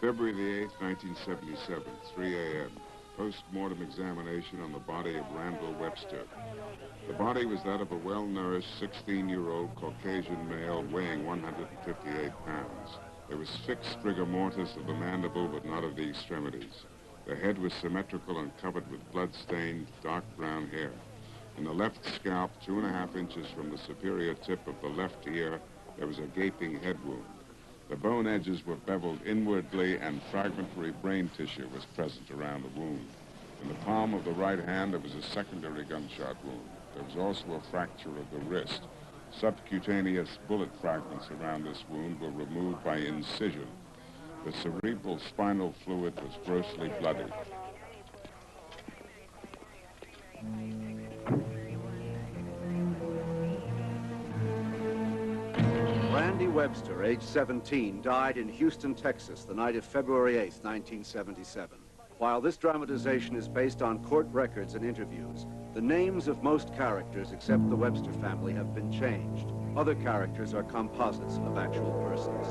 February the 8th, 1977, 3 a.m. Post-mortem examination on the body of Randall Webster. The body was that of a well-nourished 16-year-old Caucasian male weighing 158 pounds. There was fixed rigor mortis of the mandible, but not of the extremities. The head was symmetrical and covered with blood-stained, dark brown hair. In the left scalp, 2.5 inches from the superior tip of the left ear, there was a gaping head wound. The bone edges were beveled inwardly, and fragmentary brain tissue was present around the wound. In the palm of the right hand, there was a secondary gunshot wound. There was also a fracture of the wrist. Subcutaneous bullet fragments around this wound were removed by incision. The cerebral spinal fluid was grossly bloody. Randy Webster, age 17, died in Houston, Texas, the night of February 8th, 1977. While this dramatization is based on court records and interviews, the names of most characters except the Webster family have been changed. Other characters are composites of actual persons.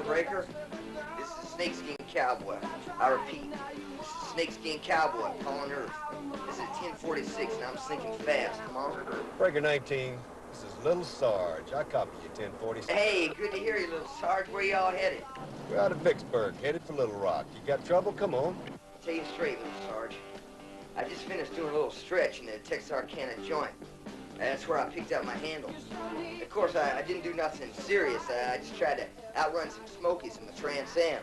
Breaker, this is Snakeskin Cowboy. I repeat, this is Snakeskin Cowboy calling Earth. This is 1046 and I'm sinking fast. Come on. Breaker 19, this is Little Sarge. I copy you, 1046. Hey, good to hear you, Little Sarge. Where y'all headed? We're out of Vicksburg, headed for Little Rock. You got trouble? Come on. I'll tell you straight, Little Sarge. I just finished doing a little stretch in the Texarkana joint. That's where I picked up my handles. Of course, I didn't do nothing serious. I just tried to outrun some Smokies in the Trans Am.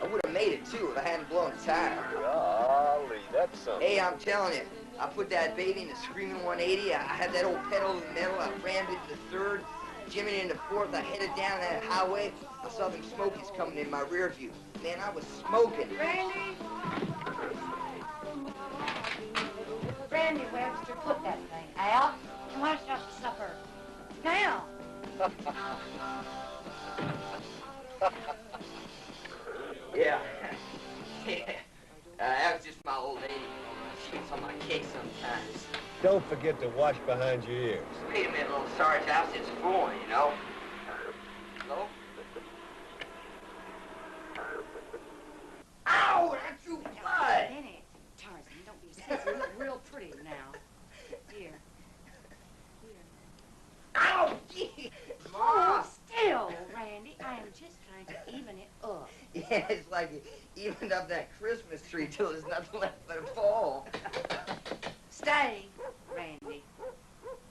I would have made it, too, if I hadn't blown a tire. Golly, that's something. Hey, I'm telling you, I put that baby in the screaming 180. I had that old pedal in the middle. I rammed it to the third, jimming into fourth. I headed down that highway. I saw them Smokies coming in my rear view. Man, I was smoking. Randy! Randy Webster, put that thing out. Wash up supper. Now! Yeah. That was just my old lady. She gets on my case sometimes. Don't forget to wash behind your ears. Wait a minute, Little Sarge. House is full, you know? Hello? Ow! That drew blood! Benny, Tarzan, don't be silly. You look real pretty now. Here. Ow! Gee! Oh, still, Randy. I am just trying to even it up. Yeah, it's like you evened up that Christmas tree till there's nothing left but a fall. Stay, Randy.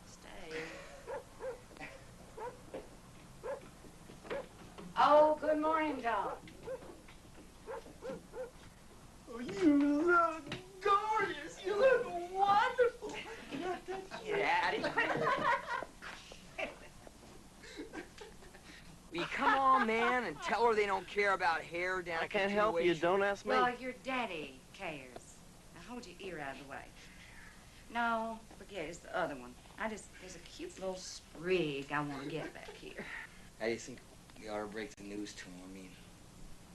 Stay. Oh, good morning, John. Oh, you look gorgeous. You look wonderful. Yeah. Will you come on, man, and tell her they don't care about hair down I can't help you. Don't ask me. Well, your daddy cares. Now hold your ear out of the way. No, forget it. It's the other one. There's a cute little sprig I want to get back here. How do you think we ought to break the news to him? I mean,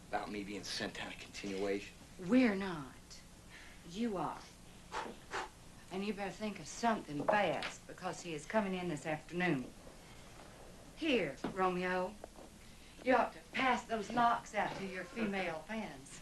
about me being sent on a continuation. We're not. You are. And you better think of something fast, because he is coming in this afternoon. Here, Romeo. You ought to pass those locks out to your female fans.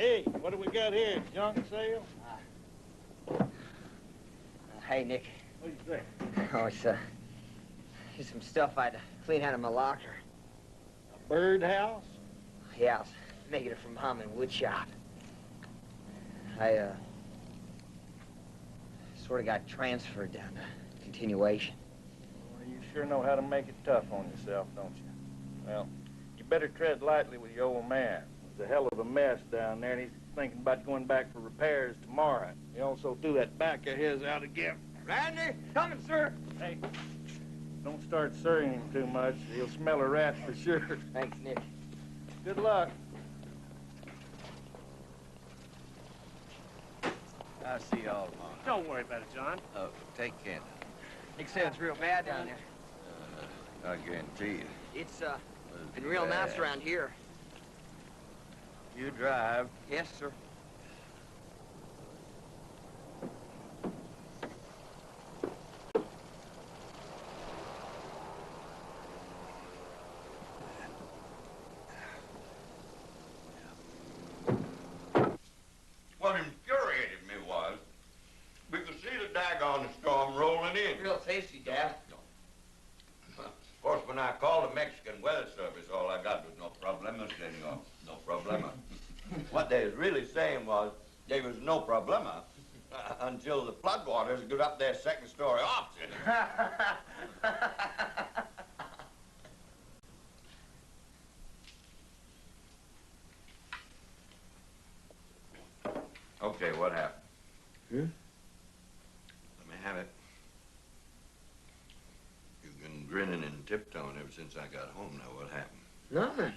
Hey, what do we got here? Junk sale? Hey, Nick. What do you think? Oh, it's, here's some stuff I'd clean out of my locker. A birdhouse? Yeah, I was making it from Mom in wood shop. I, sort of got transferred down to continuation. Well, you sure know how to make it tough on yourself, don't you? Well, you better tread lightly with your old man. There's a hell of a mess down there, and he's thinking about going back for repairs tomorrow. He also threw that back of his out again. Randy, coming, sir. Hey, don't start stirring him too much. He'll smell a rat for sure. Thanks, Nick. Good luck. I'll see y'all tomorrow. Don't worry about it, John. Oh, take care. Nick said it's real bad down there. I guarantee you. It's, been real nice around here. You drive. Yes, sir. What infuriated me was we could see the daggone storm rolling in. Real tasty, Dad. Of course, when I called the Mexican Weather Service, all I got was no problema, senor. No problema. What they was really saying was there was no problema until the floodwaters got up their second-story office. Okay, what happened? Let me have it. You've been grinning and tiptoeing ever since I got home. Now, what happened? Nothing.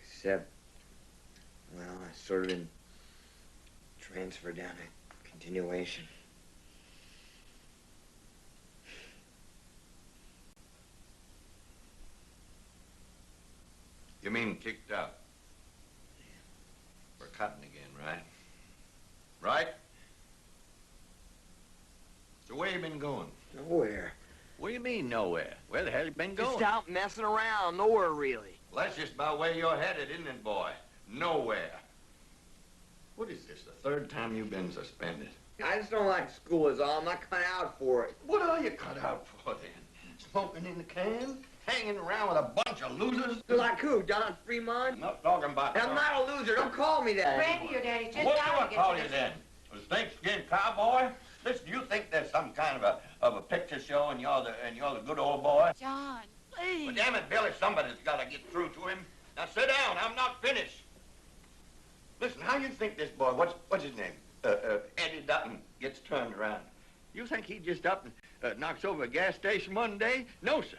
Except, well, I sort of been transferred down to continuation. You mean kicked out? For cutting again, right? Right? So where you been going? Nowhere. What do you mean, nowhere? Where the hell you been going? Just out messing around. Nowhere, really. Well, that's just about where you're headed, isn't it, boy? Nowhere. What is this, the third time you've been suspended? I just don't like school is all. I'm not cut out for it. What are you cut out for, then? Smoking in the can? Hanging around with a bunch of losers? Like who, Don Fremont? I'm not talking about... I'm not a loser. Don't call me that. Randy, your daddy just What do died I to get call you you this. then? A snakeskin cowboy? Listen, you think there's some kind of a picture show and you're the good old boy? John, please. Well, damn it, Billy, somebody's got to get through to him. Now sit down. I'm not finished. Listen, how you think this boy, what's his name? Eddie Dutton gets turned around. You think he just up and knocks over a gas station one day? No, sir.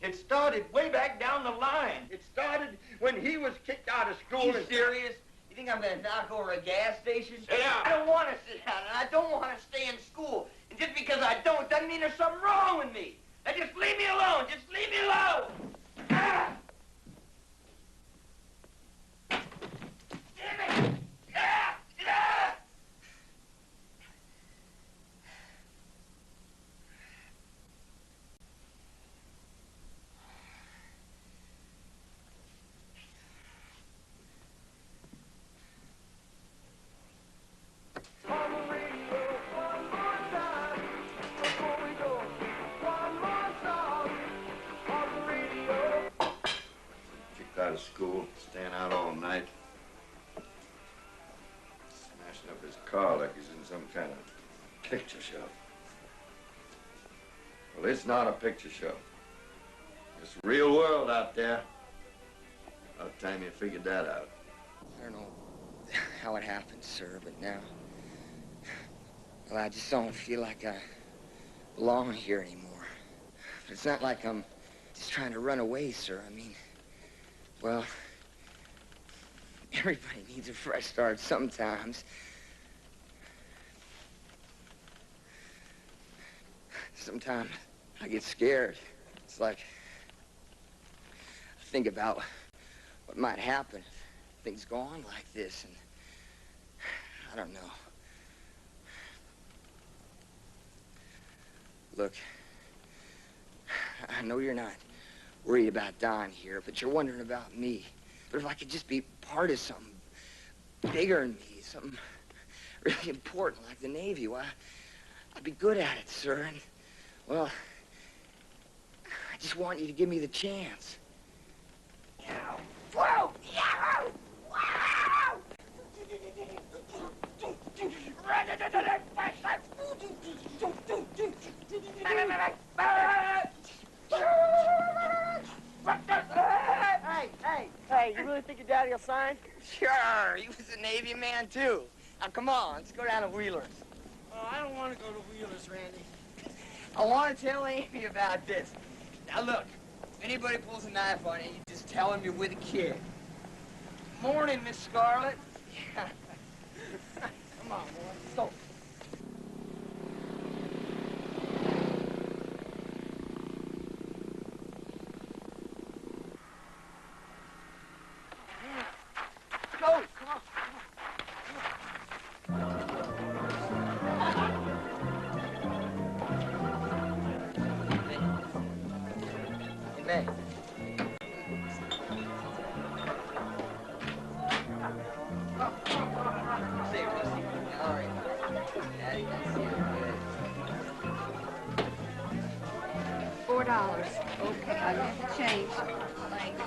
It started way back down the line. It started when he was kicked out of school. You serious? You think I'm gonna knock over a gas station? Sit down. I don't want to sit down, and I don't want to stay in school. And just because I don't doesn't mean there's something wrong with me. Now just leave me alone. Just leave me alone. Ah! Damn it! Ah! Ah! Kicked out of school, staying out all night. Smashing up his car like he's in some kind of picture show. Well, it's not a picture show. It's the real world out there. About time you figured that out. I don't know how it happened, sir, but now, well, I just don't feel like I belong here anymore. But it's not like I'm just trying to run away, sir. I mean, well, everybody needs a fresh start sometimes. Sometimes I get scared. It's like I think about what might happen if things go on like this, and I don't know. Look, I know you're not worried about Don here, but you're wondering about me. But if I could just be part of something bigger than me, something really important like the Navy, well, I'd be good at it, sir. And, well, I just want you to give me the chance. Whoa! Yahoo! Wow! Hey, you really think your daddy will sign? Sure, he was a Navy man, too. Now, come on, let's go down to Wheeler's. Oh, I don't want to go to Wheeler's, Randy. I want to tell Amy about this. Now, look, if anybody pulls a knife on you, you just tell him you're with a kid. Morning, Miss Scarlett. Yeah. Come on, boy, let's go. Go, come on. Hey, May. Say, Rusty. All right. Daddy, that's it. Good. $4. Okay, I got the change. Thanks.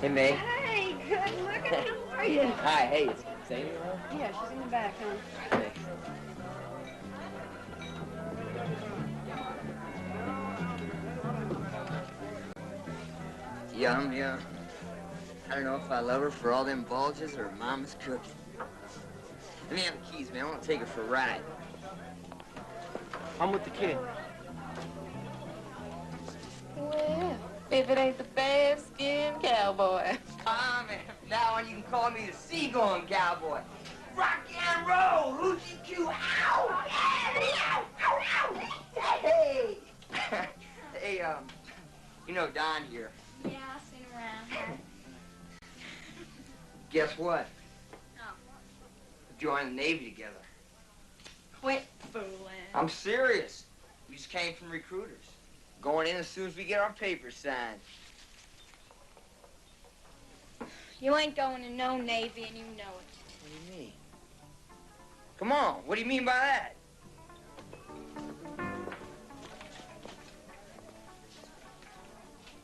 Hey, May. Hey, good looking. How are you? Hi, hey, is Amy around? Yeah, she's in the back, huh? Thanks. Yum, yum. I don't know if I love her for all them bulges or Mama's cooking. Let me have the keys, man. I want to take her for a ride. I'm with the kid. Well, if it ain't the bear-skinned cowboy. Ah, man. Now on you can call me the seagoing cowboy. Rock and roll, hoochie coo, ow! Ow, ow, ow! Hey! Hey, you know Don here. Yeah, I've seen him around. Guess what? No. Joined the Navy together. Quit fooling. I'm serious. We just came from recruiters. Going in as soon as we get our papers signed. You ain't going to no Navy and you know it. What do you mean? Come on, what do you mean by that?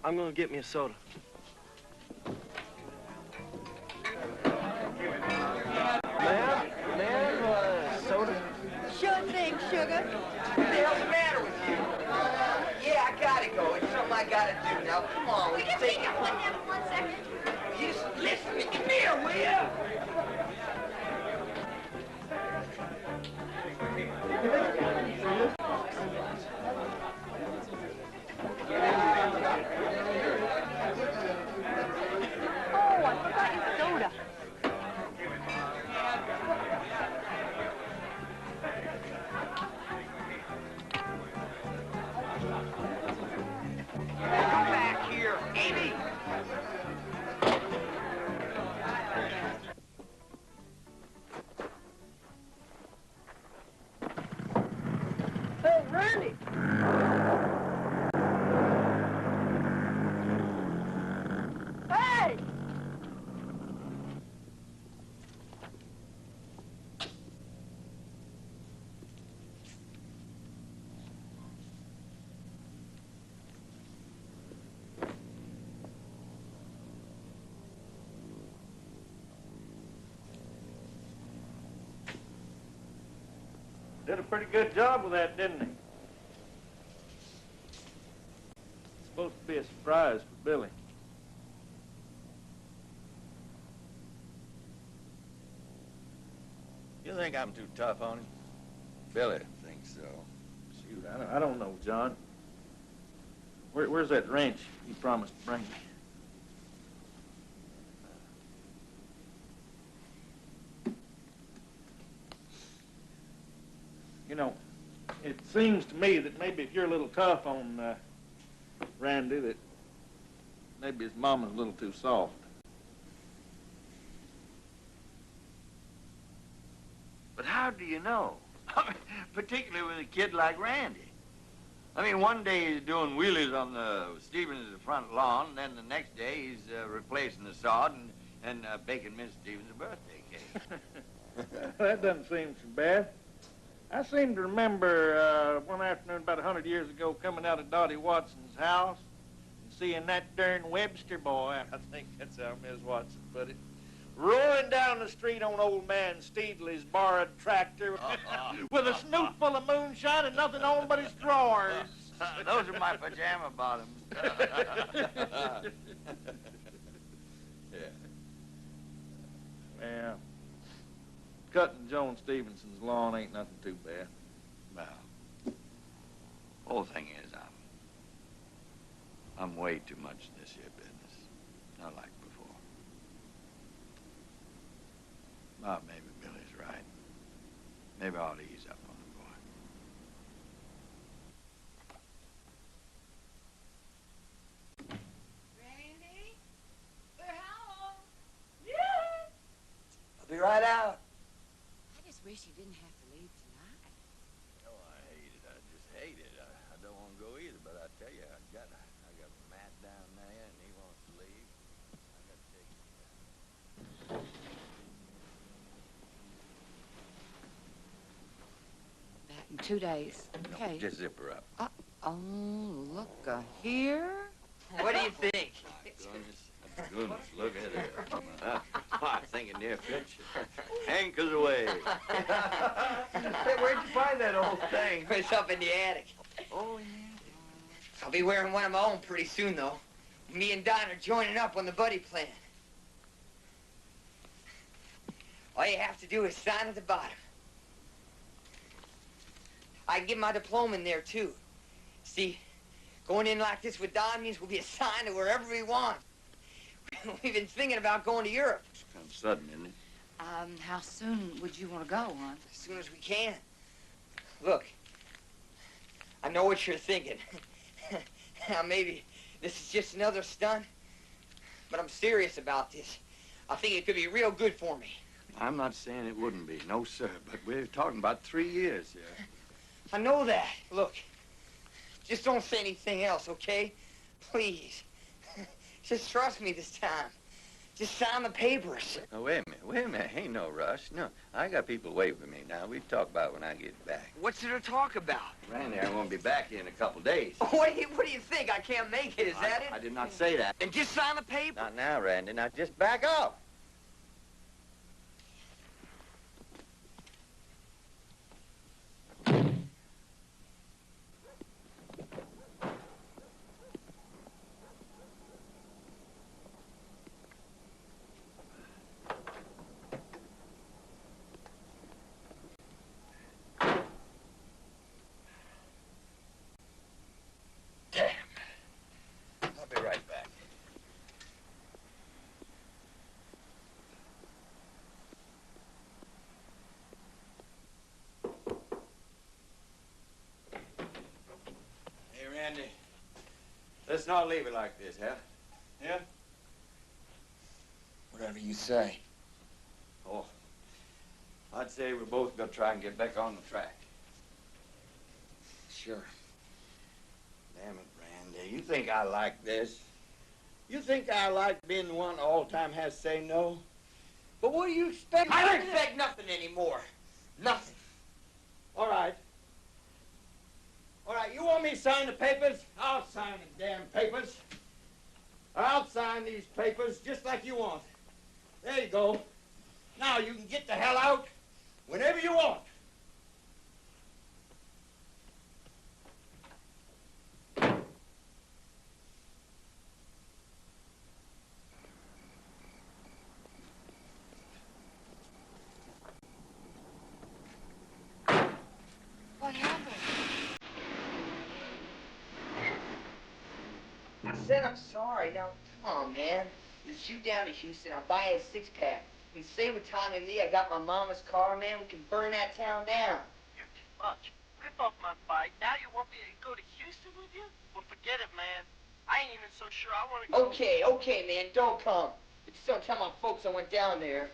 I'm gonna get me a soda. Ma'am, soda? Sure thing, sugar. What the hell's the matter with you? Yeah, I gotta go. It's something I gotta do. Now, come on, Will you take take it 1 second? You just listen to me. Come here, will you? Oh, I forgot your soda. Come back here, Amy. Hey, Randy! Hey! Did a pretty good job with that, didn't he? Supposed to be a surprise for Billy. You think I'm too tough on him? Billy thinks so. Shoot, I don't know, John. Where's that wrench you promised to bring me? You know, it seems to me that maybe if you're a little tough on Randy, that maybe his mama's a little too soft. But how do you know? Particularly with a kid like Randy. I mean, one day he's doing wheelies on the Stevens' front lawn, and then the next day he's replacing the sod and baking Miss Stevens a birthday cake. That doesn't seem so bad. I seem to remember one afternoon about 100 years ago coming out of Dottie Watson's house and seeing that darn Webster boy, I think that's how Miss Watson put it, roaring down the street on old man Steedley's borrowed tractor with a snoot full of moonshine and nothing on but his drawers. Those are my pajama bottoms. Yeah. Cutting Joan Stevenson's lawn ain't nothing too bad. Well, whole thing is, I'm way too much in this here business. Not like before. Well, maybe Billy's right. Maybe I ought to ease up on the boy. Randy? We're home. I'll be right out. I just wish you didn't have to leave tonight. Oh, I hate it. I just hate it. I don't want to go either, but I tell you, I got Matt down there, and he wants to leave. I got to take him down. Back in 2 days. Okay. No, just zip her up. Oh, look here. What do you think? My goodness, look at her. I think a near picture. Anchors away. Hey, where'd you find that old thing? It's up in the attic. Oh, yeah. I'll be wearing one of my own pretty soon, though. Me and Don are joining up on the buddy plan. All you have to do is sign at the bottom. I can get my diploma in there, too. See, going in like this with Don means we'll be assigned to wherever we want. We've been thinking about going to Europe. It's kind of sudden, isn't it? How soon would you want to go, hon? As soon as we can. Look, I know what you're thinking. Now, maybe this is just another stunt, but I'm serious about this. I think it could be real good for me. I'm not saying it wouldn't be, no, sir, but we're talking about 3 years here. I know that. Look, just don't say anything else, okay? Please. Just trust me this time. Just sign the papers. Now, wait a minute. Ain't no rush. No, I got people waiting for me now. We talk about it when I get back. What's there to talk about? Randy, I won't be back here in a couple days. What do you think? I can't make it, is that it? I did not say that. Then just sign the paper. Not now, Randy. Now, just back off. I'll be right back. Hey, Randy. Let's not leave it like this, huh? Yeah? Whatever you say. Oh, I'd say we're both gonna try and get back on the track. Sure. Damn it, Randy. You think I like this? You think I like being the one all the time has to say no? But what do you expect? I don't expect nothing anymore. Nothing. All right. All right, you want me to sign the papers? I'll sign the damn papers. I'll sign these papers just like you want. There you go. Now you can get the hell out whenever you want. What happened? I said I'm sorry. Now, come on, man. Let's shoot down to Houston. I'll buy you a six-pack. We can stay with Time Emmy. I got my mama's car, man. We can burn that town down. You're too much. Rip off my bike. Now you want me to go to Houston with you? Well, forget it, man. I ain't even so sure I want to go. Okay, man. Don't come. But just don't tell my folks I went down there.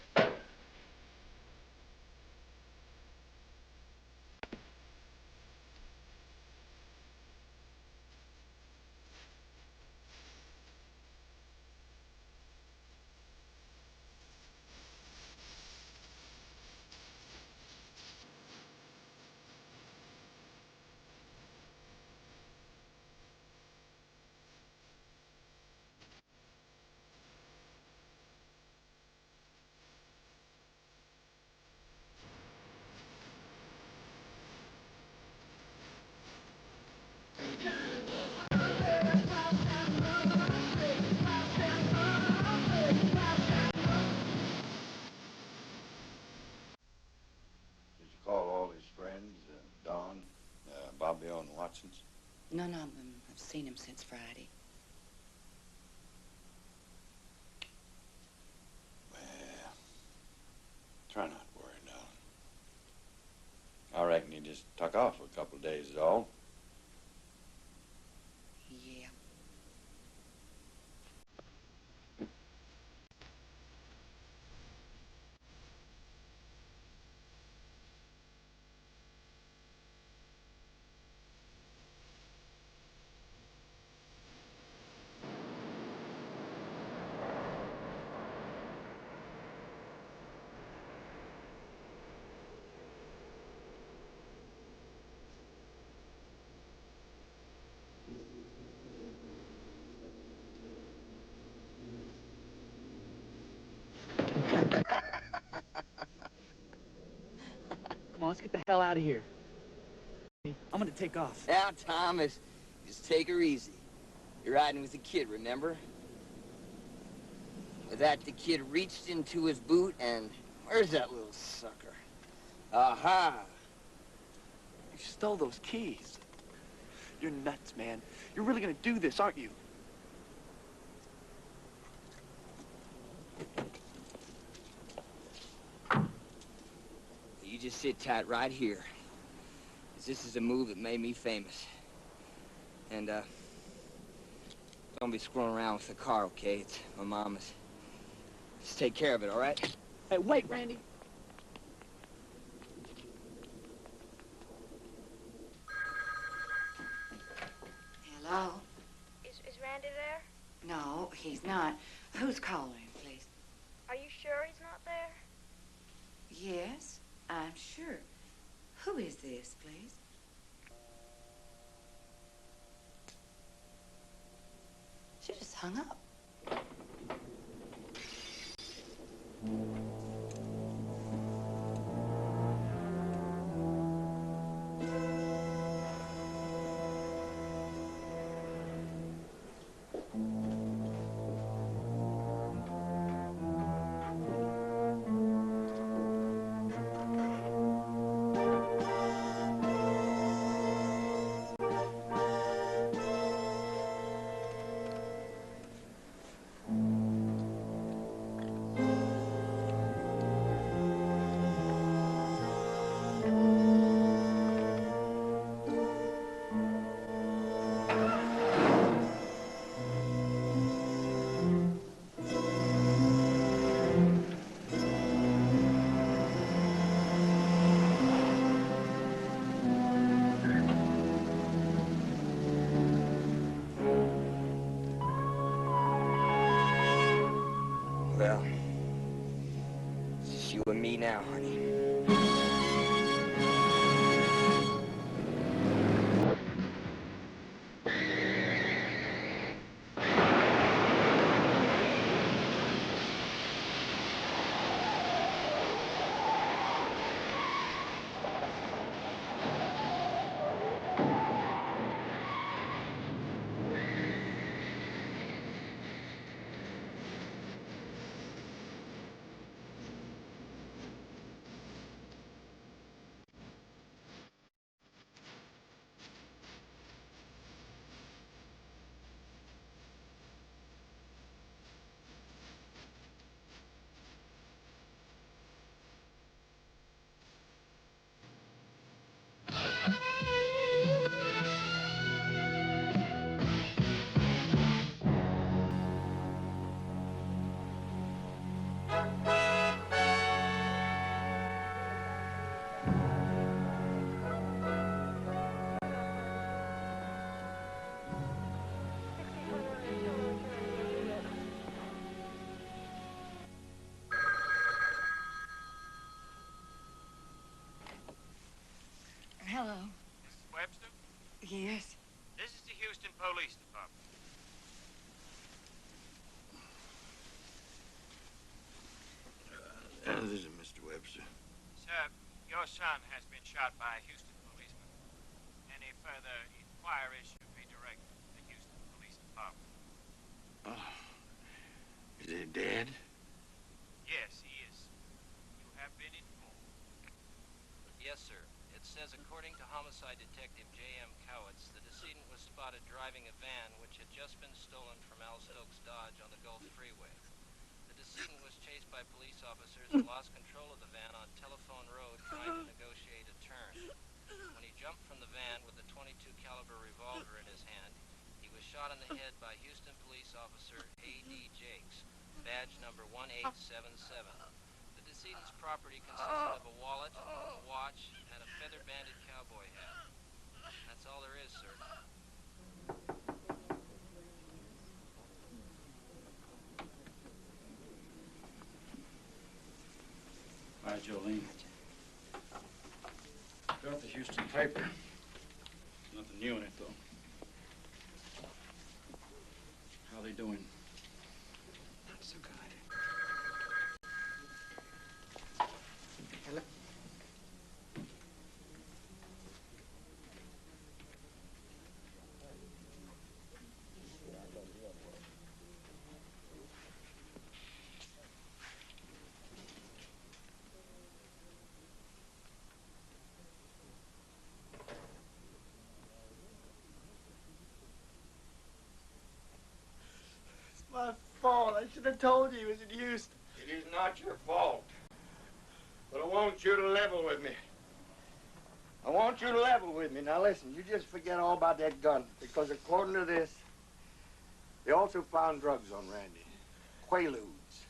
None of them have seen him since Friday. Well, try not to worry, darling. I reckon you just tuck off for a couple of days is all. Yeah. Come on, let's get the hell out of here. I'm gonna take off. Now, Thomas, just take her easy. You're riding with the kid, remember? With that, the kid reached into his boot and... Where's that little sucker? Aha! You stole those keys. You're nuts, man. You're really gonna do this, aren't you? You just sit tight right here. 'Cause this is a move that made me famous. And, don't be screwing around with the car, okay? It's my mama's. Just take care of it, all right? Hey, wait, Randy. Hello? Is Randy there? No, he's not. Who's calling, please? Are you sure he's not there? Yes, I'm sure. Who is this, please? She just hung up. Well, it's just you and me now, honey. Hello. Mrs. Webster? Yes. This is the Houston Police Department. This is Mr. Webster. Sir, your son has been shot by a Houston policeman. Any further inquiries should be directed to the Houston Police Department. Oh. Is he dead? Yes, he is. You have been informed. Yes, sir. It says, according to homicide detective J.M. Cowitz, the decedent was driving a van which had just been stolen from Al Stokes Dodge on the Gulf Freeway. The decedent was chased by police officers and lost control of the van on Telephone Road trying to negotiate a turn. When he jumped from the van with a .22 caliber revolver in his hand, he was shot in the head by Houston police officer A.D. Jakes, badge number 1877. The decedent's property consisted of a wallet, a watch, and a feather-banded cowboy hat. That's all there is, sir. Hi, Jolene. Got the Houston paper. Nothing new in it, though. How they doing? Not so good. Hello? My fault. I should have told you he was in Houston. It is not your fault. But I want you to level with me. I want you to level with me. Now listen, you just forget all about that gun. Because according to this, they also found drugs on Randy. Quaaludes.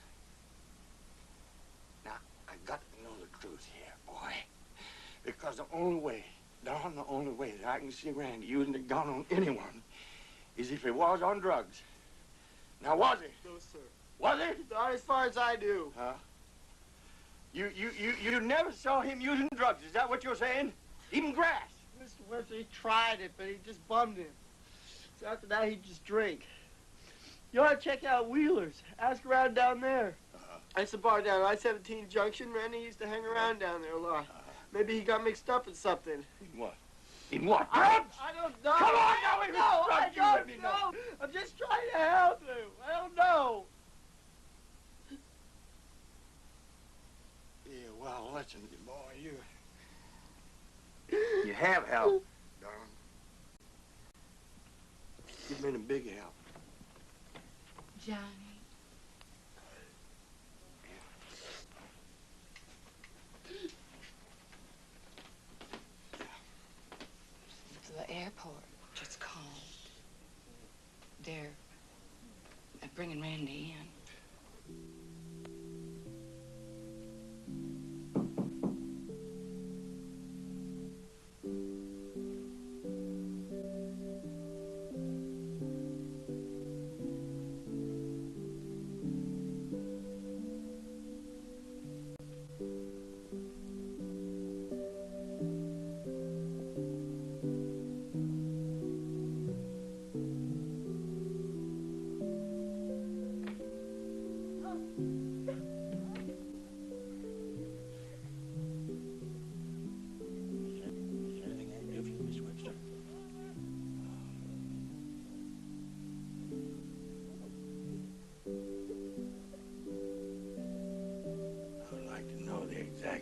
Now, I got to know the truth here, boy. Because the only way, darn the only way that I can see Randy using a gun on anyone is if he was on drugs. Now, was he? No, sir. Was he? Not as far as I do. Huh? You never saw him using drugs. Is that what you're saying? Even grass? Mr. Webster, he tried it, but he just bummed him. So after that, he'd just drink. You ought to check out Wheeler's. Ask around down there. That's the bar down I-17 Junction. Randy used to hang around down there a lot. Maybe he got mixed up in something. In what? In what? I don't know. Come on, now, I don't know. I'm just trying to help you. I don't know. Yeah, well, listen, boy, you have help, darling. You've been a big help. Johnny. The airport just called. They're bringing Randy in.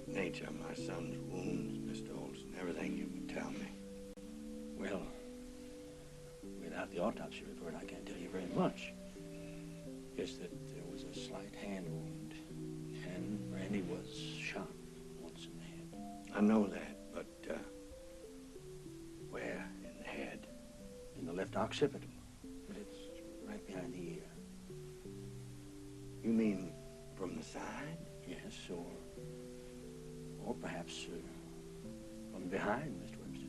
Nature of my son's wounds, Mr. Olson, everything you can tell me. Well, without the autopsy report, I can't tell you very much. Just that there was a slight hand wound, and Randy was shot once in the head. I know that, but, where in the head? In the left occipital, but it's right behind the ear. You mean from the side? Yes, or perhaps from behind, Mr. Webster.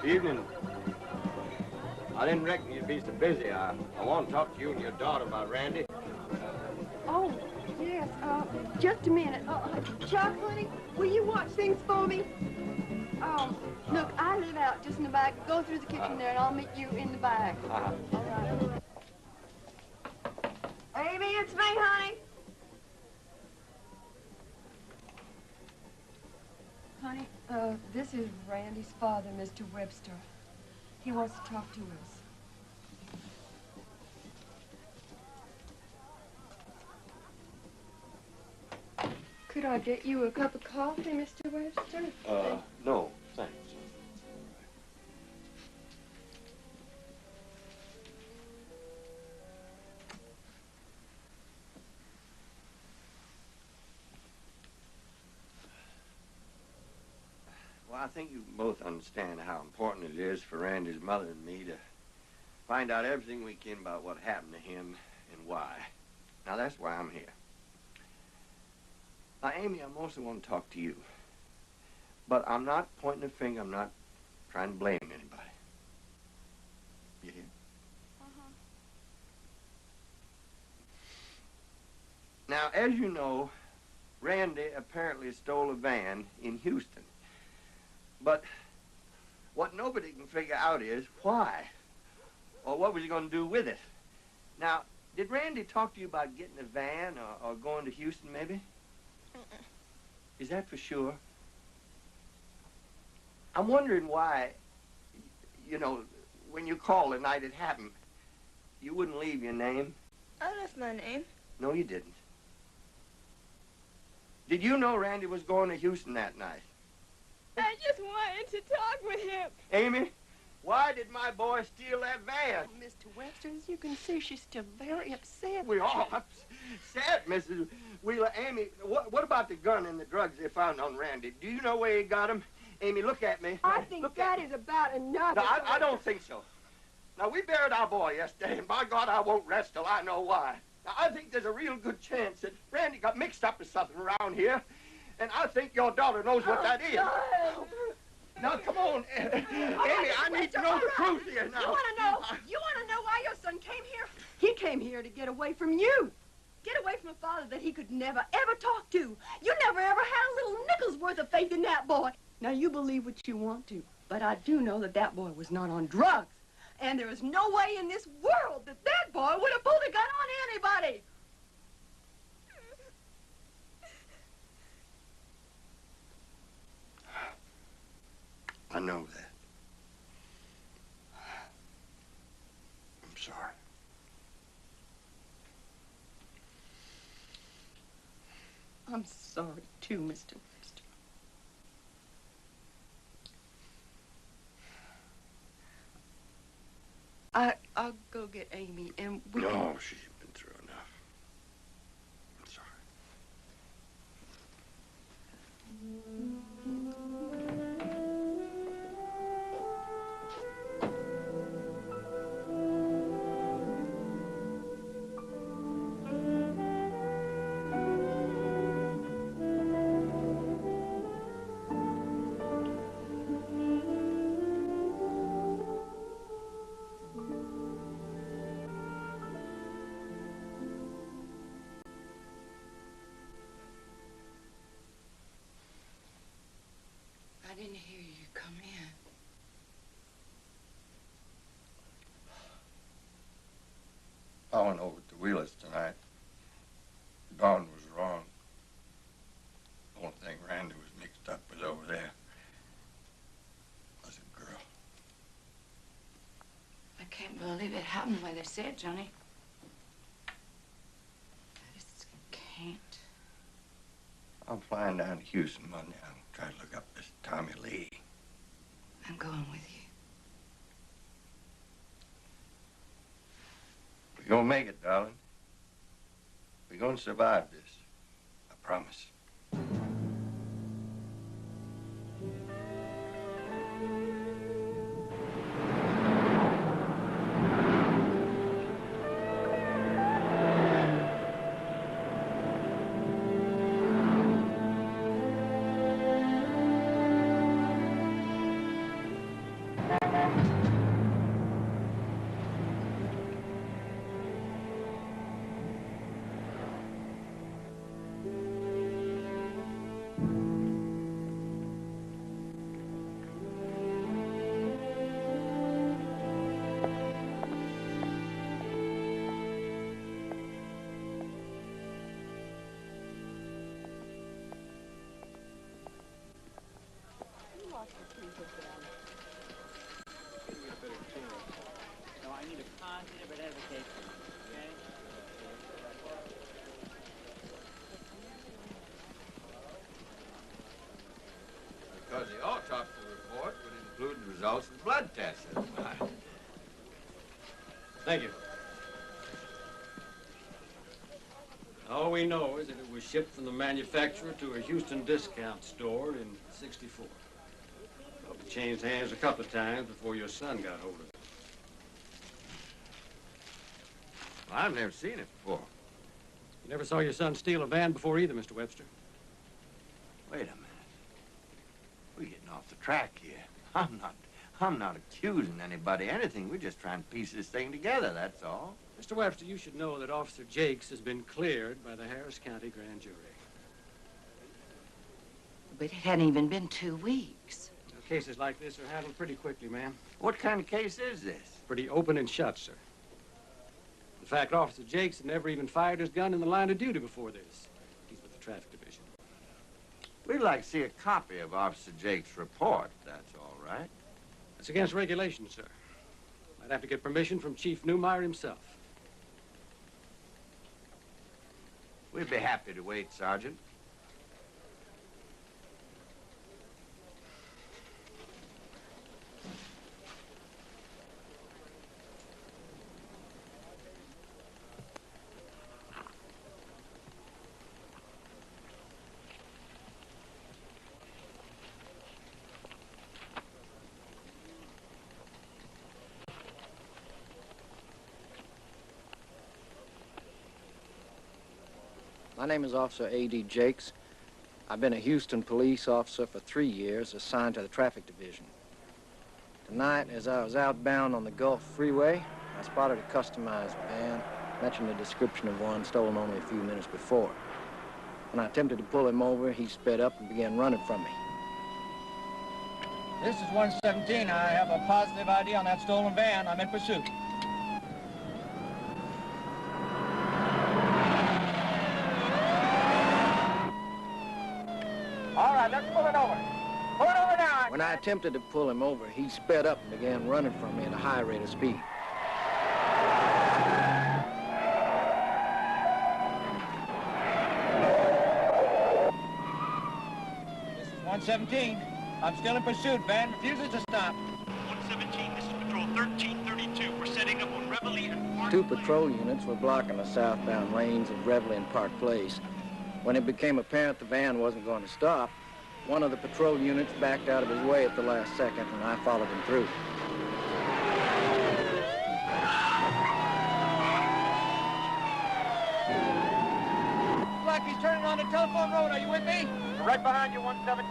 Evening. I didn't reckon you'd be so busy. I want to talk to you and your daughter about Randy. Oh, yes. Just a minute. Chuck, honey, will you watch things for me? just in the back. Go through the kitchen there, and I'll meet you in the back. All right. Amy, it's me, honey. Honey, this is Randy's father, Mr. Webster. He wants to talk to us. Could I get you a cup of coffee, Mr. Webster? No, thanks. Well, I think you both understand how important it is for Randy's mother and me to find out everything we can about what happened to him and why. Now, that's why I'm here. Now, Amy, I mostly want to talk to you. But I'm not pointing a finger. I'm not trying to blame anybody. You hear? Now, as you know, Randy apparently stole a van in Houston. But what nobody can figure out is why. Or what was he going to do with it? Now, did Randy talk to you about getting a van or going to Houston, maybe? Is that for sure? I'm wondering why, you know, when you called the night it happened, you wouldn't leave your name. I left my name. No, you didn't. Did you know Randy was going to Houston that night? I just wanted to talk with him. Amy, why did my boy steal that van? Mr. Webster, as you can see, she's still very upset. We're all upset, Mrs. Wheeler. Amy, what about the gun and the drugs they found on Randy? Do you know where he got them? Amy, look at me. I think that is about enough. No, I don't think so. Now, we buried our boy yesterday, and by God, I won't rest till I know why. Now, I think there's a real good chance that Randy got mixed up with something around here, and I think your daughter knows what that is. Now, come on. Amy, I need to know the truth here now. You want to know why your son came here? He came here to get away from you. Get away from a father that he could never, ever talk to. You never, ever had a little nickel's worth of faith in that boy. Now, you believe what you want to, but I do know that that boy was not on drugs. And there is no way in this world that that boy would have pulled a gun on anybody. I know that. I'm sorry. I'm sorry, too, Mr. Webster. I'll go get Amy, and we can... No, she's been through enough. I'm sorry. I didn't hear you come in. I went over to Wheeler's tonight. Dawn was wrong. The only thing Randy was mixed up with over there was a girl. I can't believe it happened the way they said, Johnny. I just can't. I'm flying down to Houston Monday. I'll try to look up this Tommy Leigh. I'm going with you. We're gonna make it, darling. We're gonna survive this. I promise. No, I need a positive identification, okay? Because the autopsy report would include the results of the blood test. That's why. Thank you. All we know is that it was shipped from the manufacturer to a Houston discount store in '64. Well, it changed hands a couple of times before your son got hold of it. Well, I've never seen it before. You never saw your son steal a van before either, Mr. Webster. Wait a minute. We're getting off the track here. I'm not accusing anybody of anything. We're just trying to piece this thing together, that's all. Mr. Webster, you should know that Officer Jakes has been cleared by the Harris County Grand Jury. But it hadn't even been 2 weeks. Cases like this are handled pretty quickly, ma'am. What kind of case is this? Pretty open and shut, sir. In fact, Officer Jakes had never even fired his gun in the line of duty before this. He's with the traffic division. We'd like to see a copy of Officer Jake's report, that's all right. That's against regulation, sir. I'd have to get permission from Chief Newmeyer himself. We'd be happy to wait, Sergeant. My name is Officer A.D. Jakes. I've been a Houston police officer for 3 years, assigned to the traffic division. Tonight, as I was outbound on the Gulf Freeway, I spotted a customized van, matching the description of one stolen only a few minutes before. When I attempted to pull him over, he sped up and began running from me. This is 117. I have a positive ID on that stolen van. I'm in pursuit. All right, let's pull it over. Pull it over now. When I attempted to pull him over, he sped up and began running from me at a high rate of speed. This is 117. I'm still in pursuit. Van refuses to stop. 117, this is Patrol 1332. We're setting up on Reveille and Park 2 patrol units were blocking the southbound lanes of Reveille and Park Place. When it became apparent the van wasn't going to stop, one of the patrol units backed out of his way at the last second, and I followed him through. Black, he's turning on the telephone road. Are you with me? Right behind you, 117.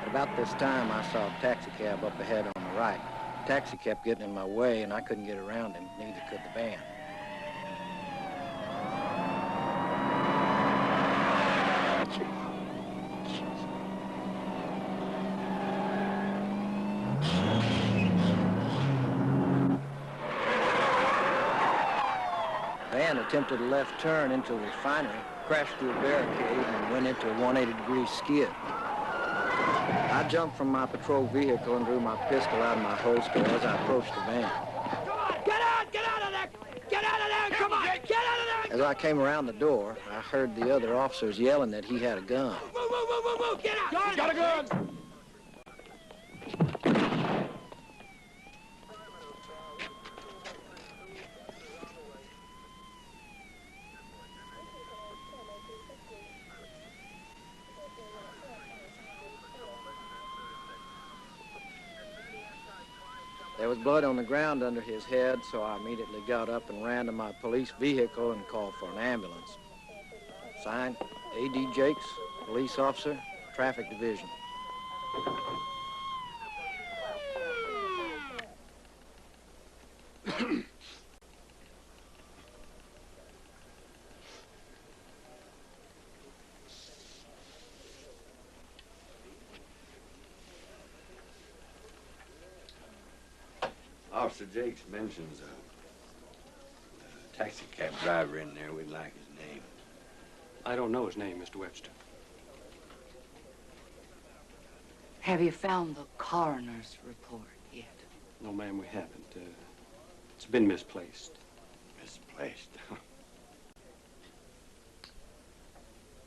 At about this time, I saw a taxi cab up ahead on the right. The taxi kept getting in my way, and I couldn't get around him. Neither could the van. The van attempted a left turn into a refinery, crashed through a barricade, and went into a 180-degree skid. I jumped from my patrol vehicle and drew my pistol out of my holster as I approached the van. Get out! Get out of there! Get out of there! Come on! Get out of there! As I came around the door, I heard the other officers yelling that he had a gun. Move, move, move, move, move! Get out! He's got a gun! There was blood on the ground under his head, so I immediately got up and ran to my police vehicle and called for an ambulance. Signed, A.D. Jakes, police officer, traffic division. Officer Jakes mentions a taxi cab driver in there. We'd like his name. I don't know his name, Mr. Webster. Have you found the coroner's report yet? No, ma'am, we haven't. It's been misplaced. Misplaced?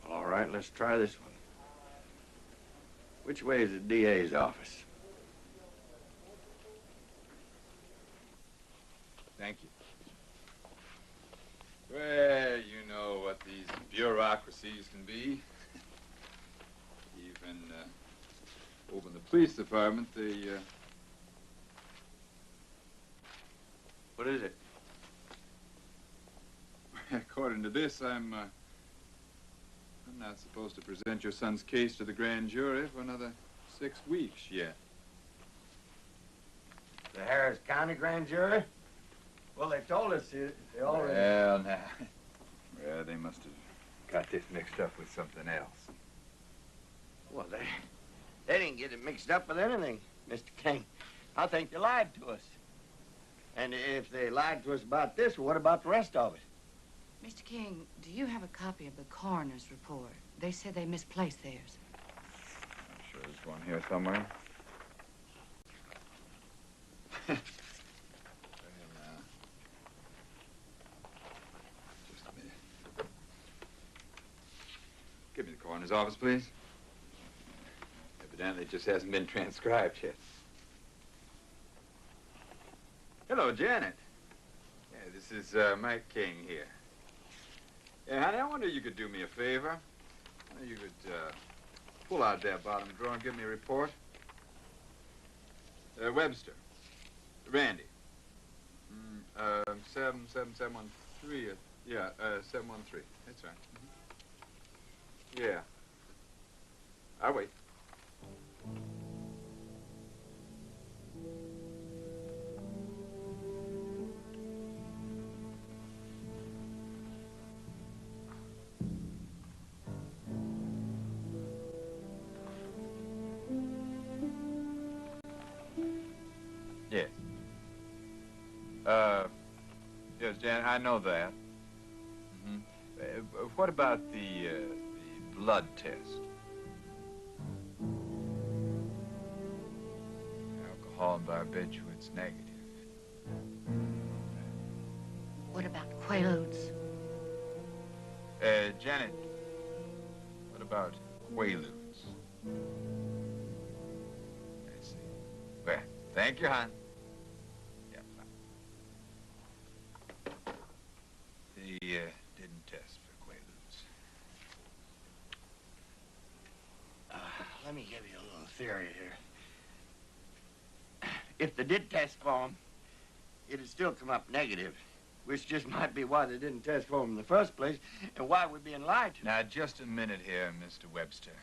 All right, let's try this one. Which way is the DA's office? Thank you. Well, you know what these bureaucracies can be. Even over in the police department, they... What is it? According to this, I'm not supposed to present your son's case to the grand jury for another 6 weeks yet. The Harris County grand jury? Well, they told us they already... Well, now... Well, they must have got this mixed up with something else. Well, they didn't get it mixed up with anything, Mr. King. I think they lied to us. And if they lied to us about this, what about the rest of it? Mr. King, do you have a copy of the coroner's report? They said they misplaced theirs. I'm sure there's one here somewhere. Well, just a minute. Give me the coroner's office, please. Evidently, it just hasn't been transcribed yet. Hello, Janet. Yeah, this is Mike King here. Yeah, honey, I wonder if you could do me a favor. I wonder you could pull out that bottom drawer and give me a report. Webster. Randy. 77713. Yeah, 713. That's right. Yeah. I'll wait. Yes. Yes, Janet, I know that. What about the blood test? Alcohol and barbiturate's negative. What about Quaaludes? Janet, what about Quaaludes? I see. Well, thank you, hon. Yeah, fine. They didn't test for Quaaludes. Let me give you a little theory here. If they did test for him, it'd still come up negative, which just might be why they didn't test for him in the first place and why we're being lied to. Now, just a minute here, Mr. Webster.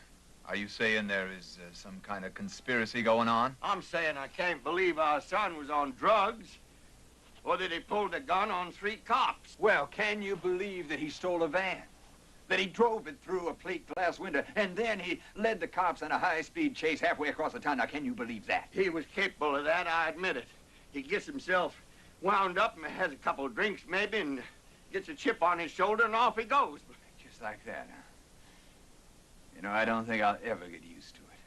Are you saying there is some kind of conspiracy going on? I'm saying I can't believe our son was on drugs or that he pulled a gun on 3 cops. Well, can you believe that he stole a van? That he drove it through a plate glass window, and then he led the cops on a high-speed chase halfway across the town? Now, can you believe that? He was capable of that, I admit it. He gets himself wound up and has a couple of drinks, maybe, and gets a chip on his shoulder, and off he goes. Just like that, huh? You know, I don't think I'll ever get used to it.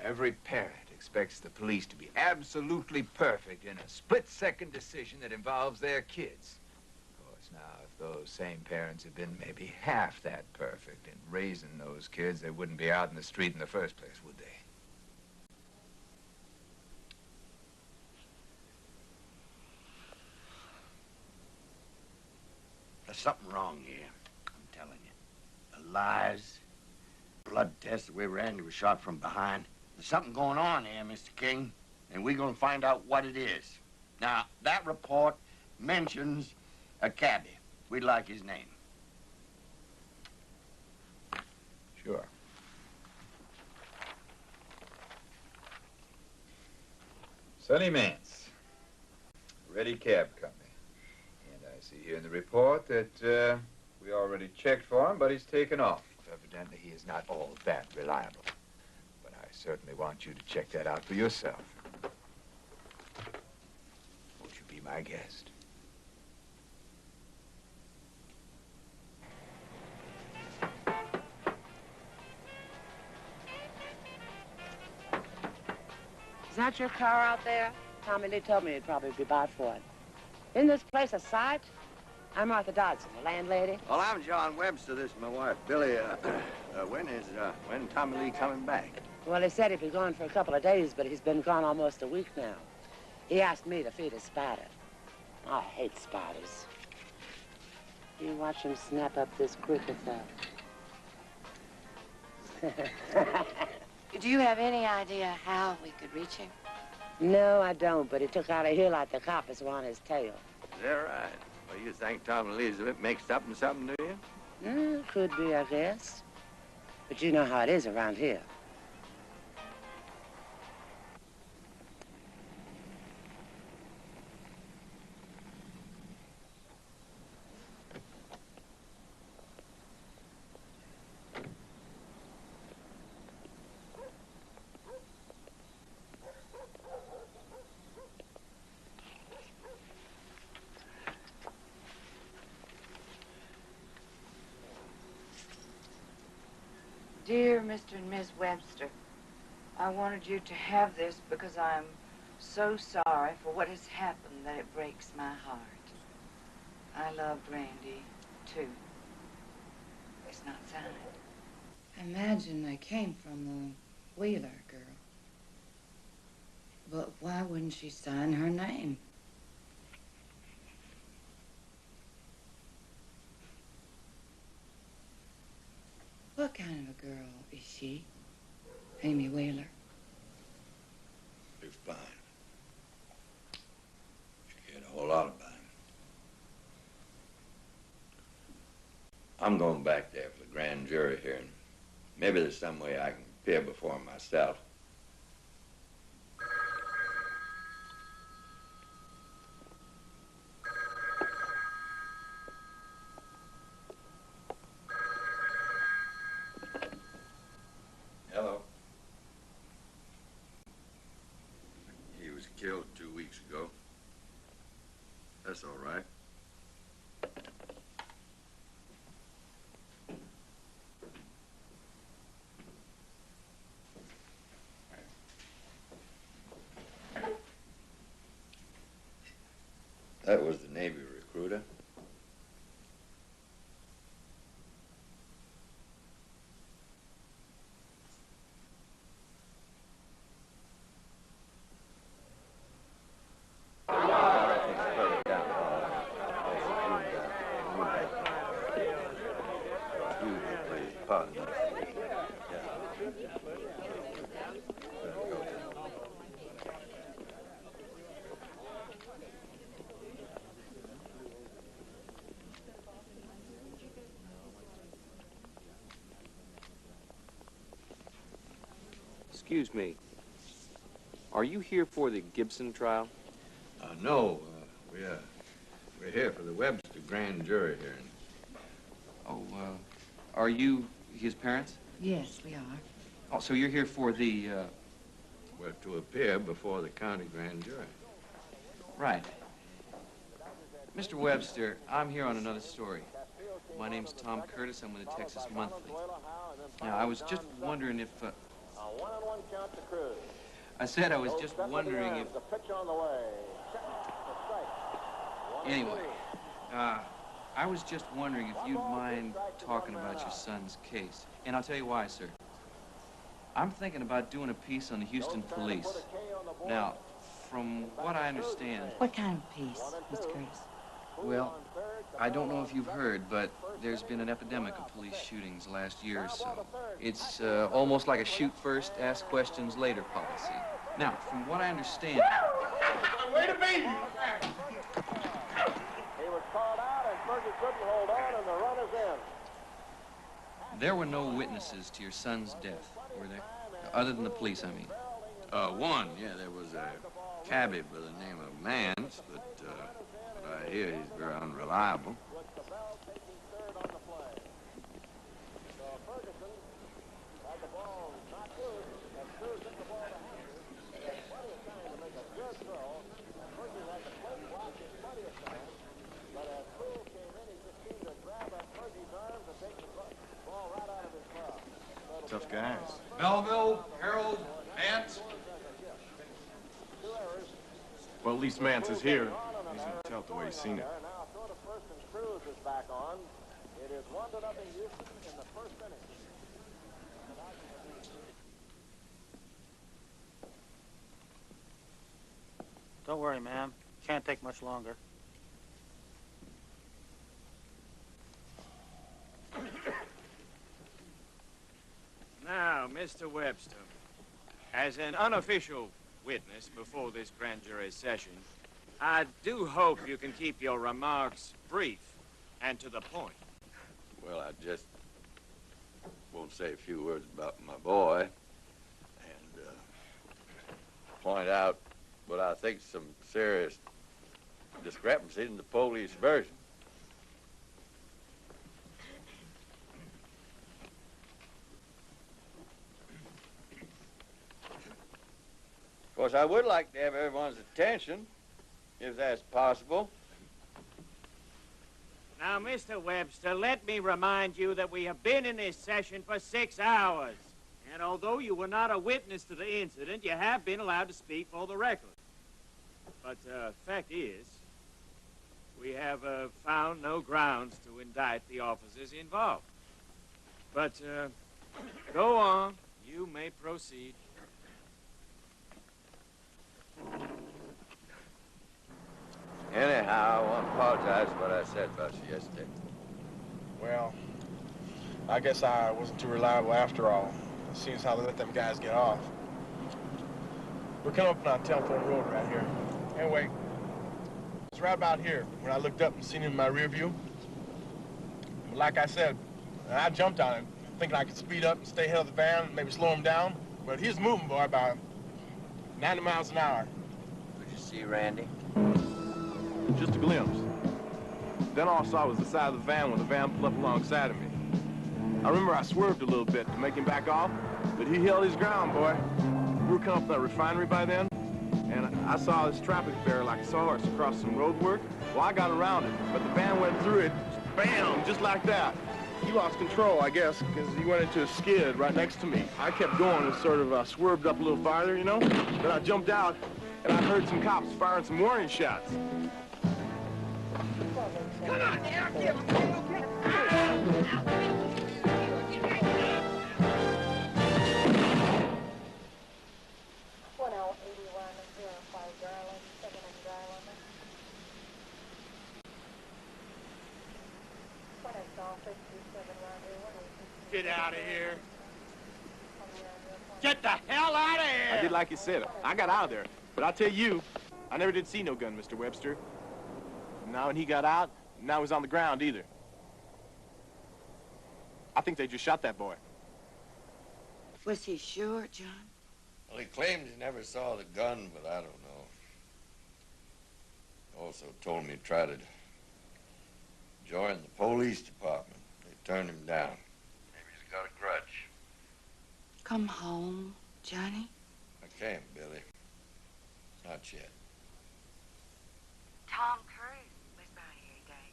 Every parent expects the police to be absolutely perfect in a split-second decision that involves their kids. Of course, now, if those same parents had been maybe half that perfect in raising those kids, they wouldn't be out in the street in the first place, would they? There's something wrong here, I'm telling you. The lies, blood test, the way Randy was shot from behind. There's something going on here, Mr. King, and we're going to find out what it is. Now, that report mentions a cabbie. We'd like his name. Sure. Sonny Mance, Ready Cab Company. And I see here in the report that we already checked for him, but he's taken off. Evidently, he is not all that reliable. But I certainly want you to check that out for yourself. Won't you be my guest? Is that your car out there? Tommy Lee told me it'd probably be about for it. Isn't this place a sight? I'm Martha Dodson, the landlady. Well, I'm John Webster. This is my wife, Billy. When Tommy Lee coming back? Well, he said he'd be gone for a couple of days, but he's been gone almost a week now. He asked me to feed a spider. I hate spiders. You watch him snap up this quick as that. Do you have any idea how we could reach him? No, I don't, but he took out of here like the coppers were on his tail. Is that right? Well, you think Tommy Lee's a bit mixed up in something, do you? Could be, I guess. But you know how it is around here. Dear Mr. and Miss Webster, I wanted you to have this because I'm so sorry for what has happened that it breaks my heart. I loved Randy, too. It's not signed. Imagine they came from the Wheeler girl. But why wouldn't she sign her name? What kind of a girl is she, Amy Wheeler? She's fine. She cared a whole lot about him. I'm going back there for the grand jury hearing. Maybe there's some way I can appear before him myself. Hello. He was killed 2 weeks ago. That's all right. That was the Navy recruiter. Excuse me. Are you here for the Gibson trial? No, we're here for the Webster grand jury hearing. Oh, are you his parents? Yes, we are. Oh, so you're here for the, Well, to appear before the county grand jury. Right. Mr. Webster, I'm here on another story. My name's Tom Curtis. I'm with the Texas Monthly. Now, I was just wondering if, I said I was just wondering if... Anyway, I was just wondering if you'd mind talking about your son's case. And I'll tell you why, sir. I'm thinking about doing a piece on the Houston police. Now, from what I understand... What kind of piece, Mr. Curtis? Well, I don't know if you've heard, but there's been an epidemic of police shootings the last year or so. It's almost like a shoot first, ask questions later policy. Now, from what I understand... Wait a minute! He was called out and Fergie couldn't hold on and the run is in. There were no witnesses to your son's death, were there? Other than the police, I mean. One, yeah, there was a cabbie by the name of Mance, but I hear he's very unreliable. Tough guys. Melville, Harold, Ant. Well, at least Mance is here. He's gonna tell it the way he's seen it. Don't worry, ma'am. Can't take much longer. Now, Mr. Webster, as an unofficial witness before this grand jury session, I do hope you can keep your remarks brief and to the point. Well, I just won't say a few words about my boy and point out what I think is some serious discrepancy in the police version. Of course, I would like to have everyone's attention, if that's possible. Now, Mr. Webster, let me remind you that we have been in this session for 6 hours. And although you were not a witness to the incident, you have been allowed to speak for the record. But fact is, we have found no grounds to indict the officers involved. But go on. You may proceed. Anyhow, I want to apologize for what I said about you yesterday. Well, I guess I wasn't too reliable after all. It seems how they let them guys get off. We're coming up on Telephone Road right here. Anyway, it's right about here when I looked up and seen him in my rear view. But like I said, I jumped on him, thinking I could speed up and stay ahead of the van, maybe slow him down. But he was moving, boy, about 90 miles an hour. Did you see Randy? Just a glimpse. Then all I saw was the side of the van when the van pulled up alongside of me. I remember I swerved a little bit to make him back off, but he held his ground, boy. We were coming up from that refinery by then, and I saw this traffic barrier like a sawhorse across some road work. Well, I got around it, but the van went through it, bam, just like that. He lost control, I guess, because he went into a skid right next to me. I kept going and sort of swerved up a little farther, you know? Then I jumped out, and I heard some cops firing some warning shots. Come on, now, give him, Get out of here. Get the hell out of here! I did like you said. I got out of there. But I'll tell you, I never did see no gun, Mr. Webster. Now when he got out, now he's on the ground either. I think they just shot that boy. Was he sure, John? Well, he claims he never saw the gun, but I don't know. He also told me he tried to join the police department. They turned him down. Maybe he's got a grudge. Come home, Johnny. I can't, Billy. Not yet. Tom Curry was by here today.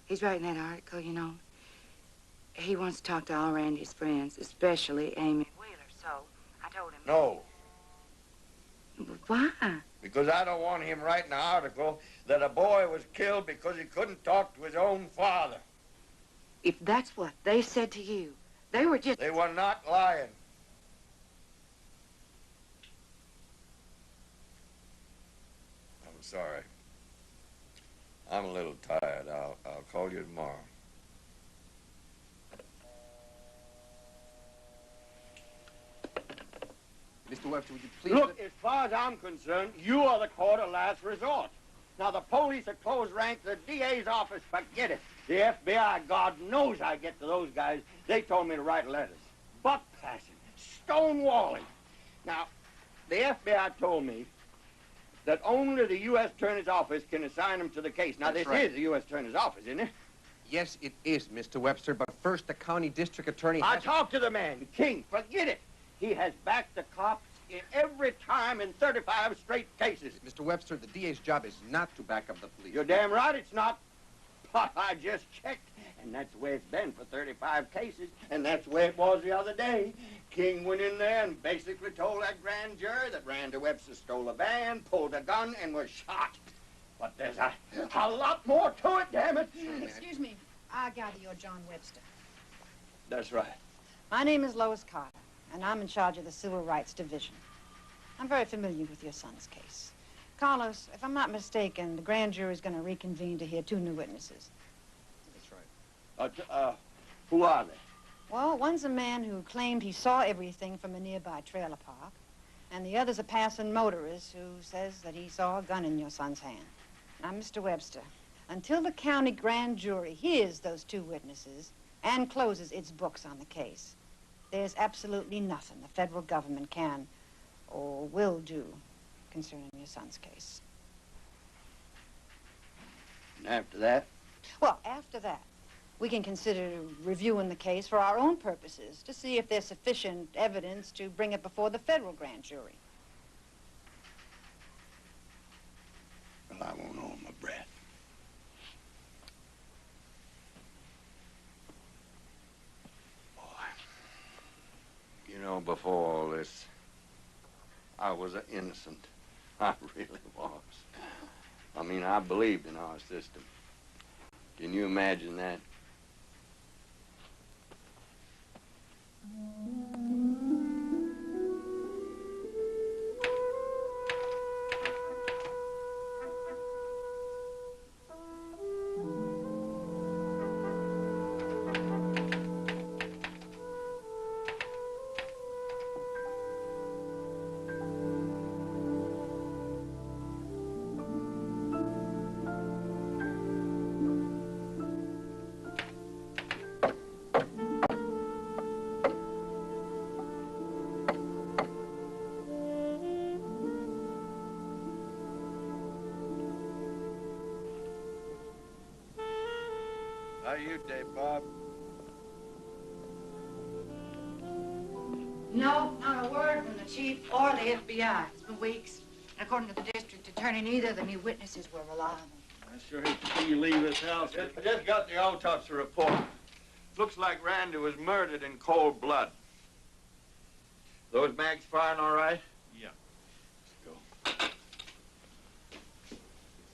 He's writing that article, you know. He wants to talk to all Randy's friends, especially Amy Wheeler, so I told him... No. Why? Because I don't want him writing an article that a boy was killed because he couldn't talk to his own father. If that's what they said to you, they were just... They were not lying. I'm sorry. I'm a little tired. I'll call you tomorrow. Mr. Webster, would you please... Look, as far as I'm concerned, you are the court of last resort. Now, the police are closed ranks. The DA's office, forget it. The FBI, God knows I get to those guys. They told me to write letters. Buck passing, stonewalling. Now, the FBI told me that only the U.S. Attorney's Office can assign them to the case. Now, That's this right. is the U.S. Attorney's Office, isn't it? Yes, it is, Mr. Webster, but first the county district attorney I has... talked to the man, King. Forget it. He has backed the cops in every time in 35 straight cases. Mr. Webster, the DA's job is not to back up the police. You're damn right it's not. But I just checked, And that's the way it's been for 35 cases, and that's the way it was the other day. King went in there and basically told that grand jury that Randy Webster stole a van, pulled a gun, and was shot. But there's a lot more to it, damn it. Excuse me. I gather you're John Webster. That's right. My name is Lois Carter, and I'm in charge of the Civil Rights Division. I'm very familiar with your son's case. Carlos, if I'm not mistaken, the grand jury is going to reconvene to hear 2 new witnesses. That's right. Who are they? Well, one's a man who claimed he saw everything from a nearby trailer park, and the other's a passing motorist who says that he saw a gun in your son's hand. Now, Mr. Webster, until the county grand jury hears those 2 witnesses and closes its books on the case, there's absolutely nothing the federal government can or will do concerning your son's case. And after that? Well, after that, we can consider reviewing the case for our own purposes to see if there's sufficient evidence to bring it before the federal grand jury. Well, I won't hold my breath. Boy, you know, before all this, I was innocent. I really was. I mean, I believed in our system. Can you imagine that? How are you, Dave, Bob? No, not a word from the chief or the FBI. It's been weeks. And according to the district attorney, neither of the new witnesses were reliable. I sure hate to see you leave this house. I just got the autopsy report. Looks like Randy was murdered in cold blood. Those mags firing all right? Yeah. Let's go.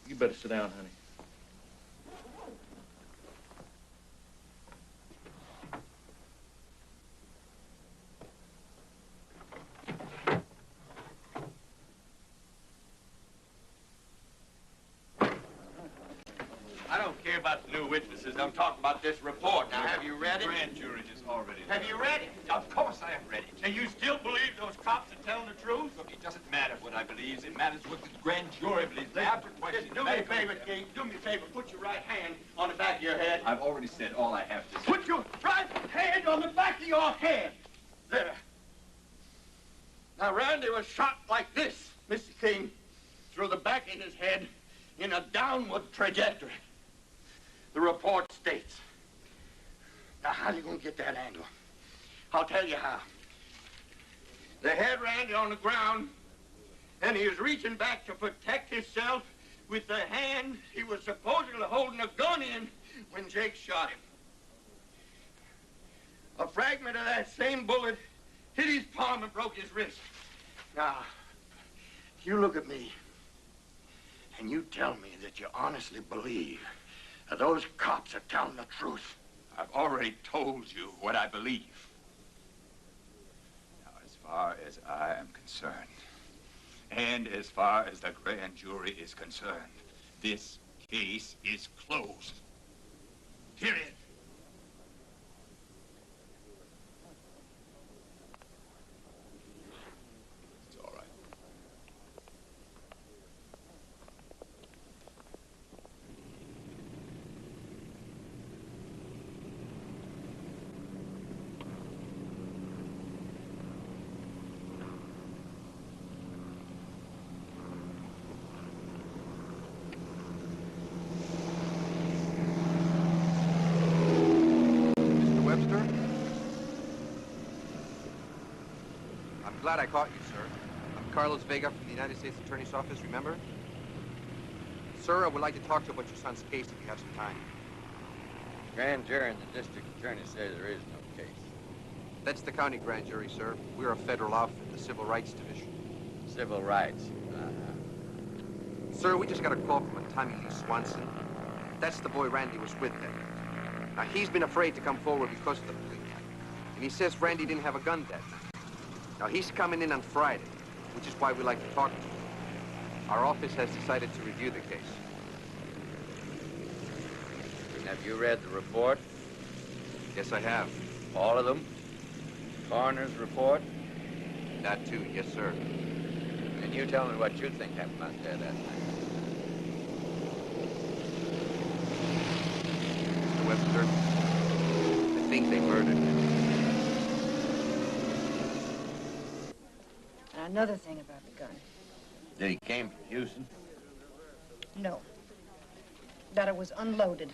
You better sit down, honey. I don't care about the new witnesses. I'm talking about this report. Now, have you read it? The grand jury has already Have you read it? Of course I have read it. And you still believe those cops are telling the truth? Look, it doesn't matter what I believe. It matters what the grand jury believes. They have to question. Just do me a favor, King. Do me a favor. Put your right hand on the back of your head. I've already said all I have to say. Put your right hand on the back of your head. There. Now, Randy was shot like this, Mr. King, through the back of his head in a downward trajectory. The report states. Now, how are you going to get that angle? I'll tell you how. They had Randy on the ground, and he was reaching back to protect himself with the hand he was supposedly holding a gun in when Jake shot him. A fragment of that same bullet hit his palm and broke his wrist. Now, you look at me, and you tell me that you honestly believe that those cops are telling the truth. I've already told you what I believe. Now, as far as I am concerned, and as far as the grand jury is concerned, this case is closed. Period. It's all right. Glad I caught you, sir. I'm Carlos Vega from the United States Attorney's Office, remember? Sir, I would like to talk to you about your son's case if you have some time. Grand jury and the district attorney say there is no case. That's the county grand jury, sir. We're a federal outfit, the Civil Rights Division. Civil rights. Sir, we just got a call from a Tommy Lee Swanson. That's the boy Randy was with then. Now, he's been afraid to come forward because of the plea. And he says Randy didn't have a gun that night. Now, he's coming in on Friday, which is why we like to talk to him. Our office has decided to review the case. Have you read the report? Yes, I have. All of them? Coroner's report? That too, yes, sir. And you tell me what you think happened out there that night. Mr. Webster, I think they murdered him. And another thing about the gun. That he came from Houston? No. That it was unloaded.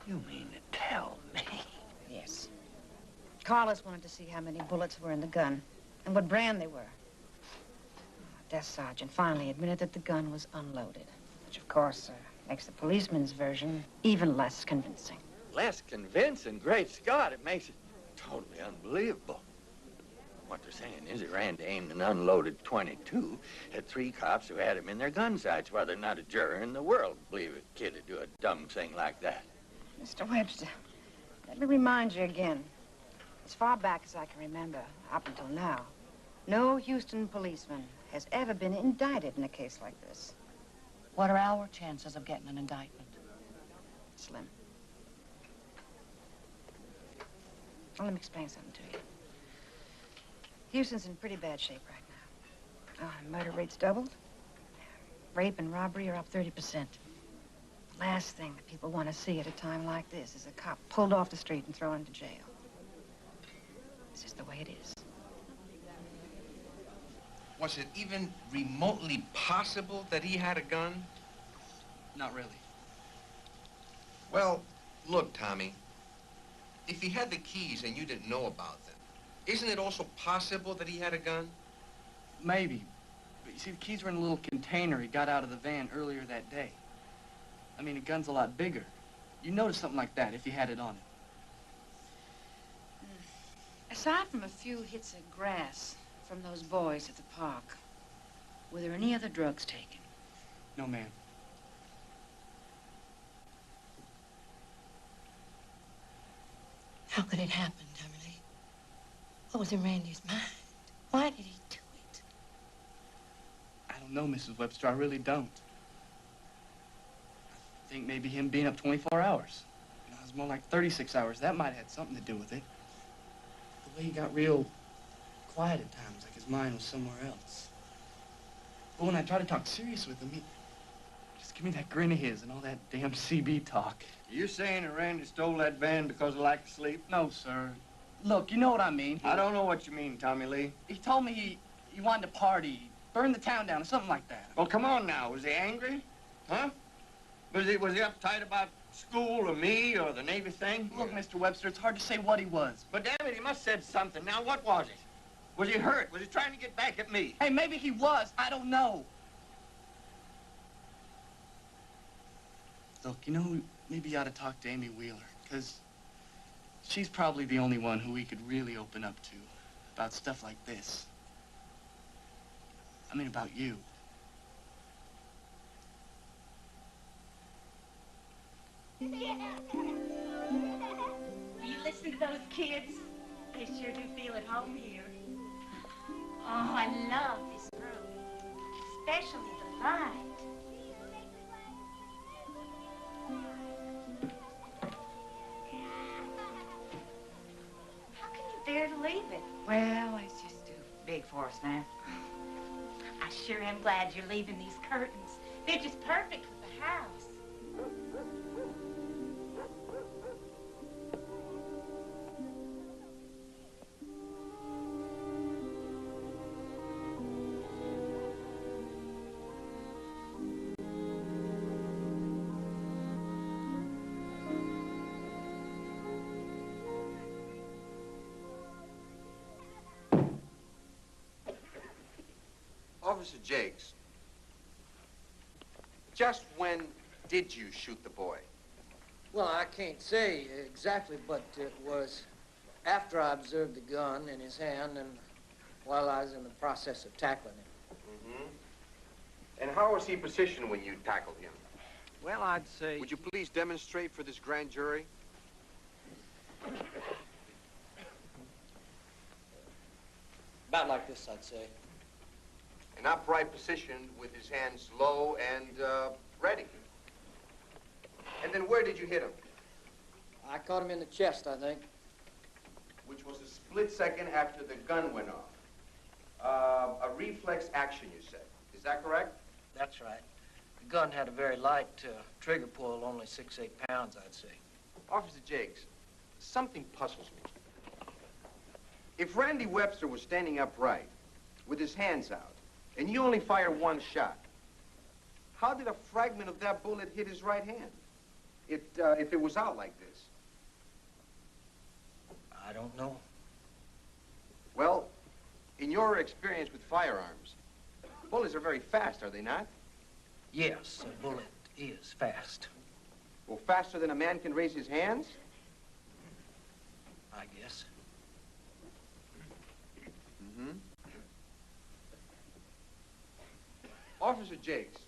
You mean to tell me? Yes. Carlos wanted to see how many bullets were in the gun and what brand they were. Desk sergeant finally admitted that the gun was unloaded, which of course makes the policeman's version even less convincing. Less convincing? Great Scott, it makes it totally unbelievable. What they're saying is that Randy aimed an unloaded .22 at 3 cops who had him in their gun sights. Well, there's not a juror in the world would believe a kid would do a dumb thing like that. Mr. Webster, let me remind you again. As far back as I can remember, up until now, no Houston policeman has ever been indicted in a case like this. What are our chances of getting an indictment? Slim. Well, let me explain something to you. Houston's in pretty bad shape right now. Murder rate's doubled. Rape and robbery are up 30%. The last thing that people want to see at a time like this is a cop pulled off the street and thrown into jail. It's just the way it is. Was it even remotely possible that he had a gun? Not really. Well, look, Tommy. If he had the keys and you didn't know about them, isn't it also possible that he had a gun? Maybe. But you see, the keys were in a little container he got out of the van earlier that day. I mean, a gun's a lot bigger. You notice something like that if you had it on him. Aside from a few hits of grass from those boys at the park, were there any other drugs taken? No, ma'am. How could it happen, Tommy Lee? What was in Randy's mind? Why did he do it? I don't know, Mrs. Webster. I really don't. I think maybe him being up 24 hours. You know, it was more like 36 hours. That might have had something to do with it. The way he got real quiet at times, like his mind was somewhere else. But when I try to talk serious with him, he just give me that grin of his and all that damn CB talk. You saying that Randy stole that van because he liked to sleep? No, sir. Look, you know what I mean. I don't know what you mean, Tommy Lee. He told me he wanted to party, burn the town down, or something like that. Well, come on now. Was he angry? Huh? Was he uptight about school or me or the Navy thing? Look, Mr. Webster, it's hard to say what he was. But damn it, he must have said something. Now, what was it? Was he hurt? Was he trying to get back at me? Hey, maybe he was. I don't know. Look, you know, maybe you ought to talk to Amy Wheeler, because she's probably the only one who we could really open up to about stuff like this. I mean, about you. You listen to those kids? They sure do feel at home here. Oh, I love this room, especially the light. How can you bear to leave it? Well, it's just too big for us now. I sure am glad you're leaving these curtains. They're just perfect for the house. Officer Jakes, just when did you shoot the boy? Well, I can't say exactly, but it was after I observed the gun in his hand and while I was in the process of tackling him. Mm-hmm. And how was he positioned when you tackled him? Well, I'd say... Would you please demonstrate for this grand jury? About like this, I'd say. An upright position with his hands low and ready. And then where did you hit him? I caught him in the chest, I think. Which was a split second after the gun went off. A reflex action, you said. Is that correct? That's right. The gun had a very light trigger pull, only 6-8 pounds, I'd say. Officer Jakes, something puzzles me. If Randy Webster was standing upright, with his hands out, and you only fired one shot, how did a fragment of that bullet hit his right hand? If it was out like this? I don't know. Well, in your experience with firearms, bullets are very fast, are they not? Yes, a bullet is fast. Well, faster than a man can raise his hands? I guess. Mm-hmm. Officer Jakes,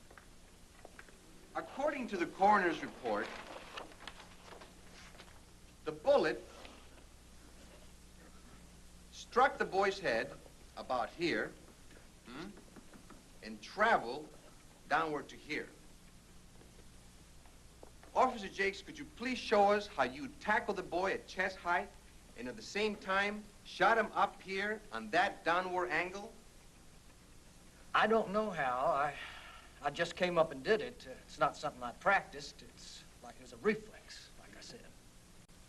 according to the coroner's report, the bullet struck the boy's head about here, and traveled downward to here. Officer Jakes, could you please show us how you tackled the boy at chest height and at the same time shot him up here on that downward angle? I don't know how. I just came up and did it. It's not something I practiced. It's like it was a reflex, like I said.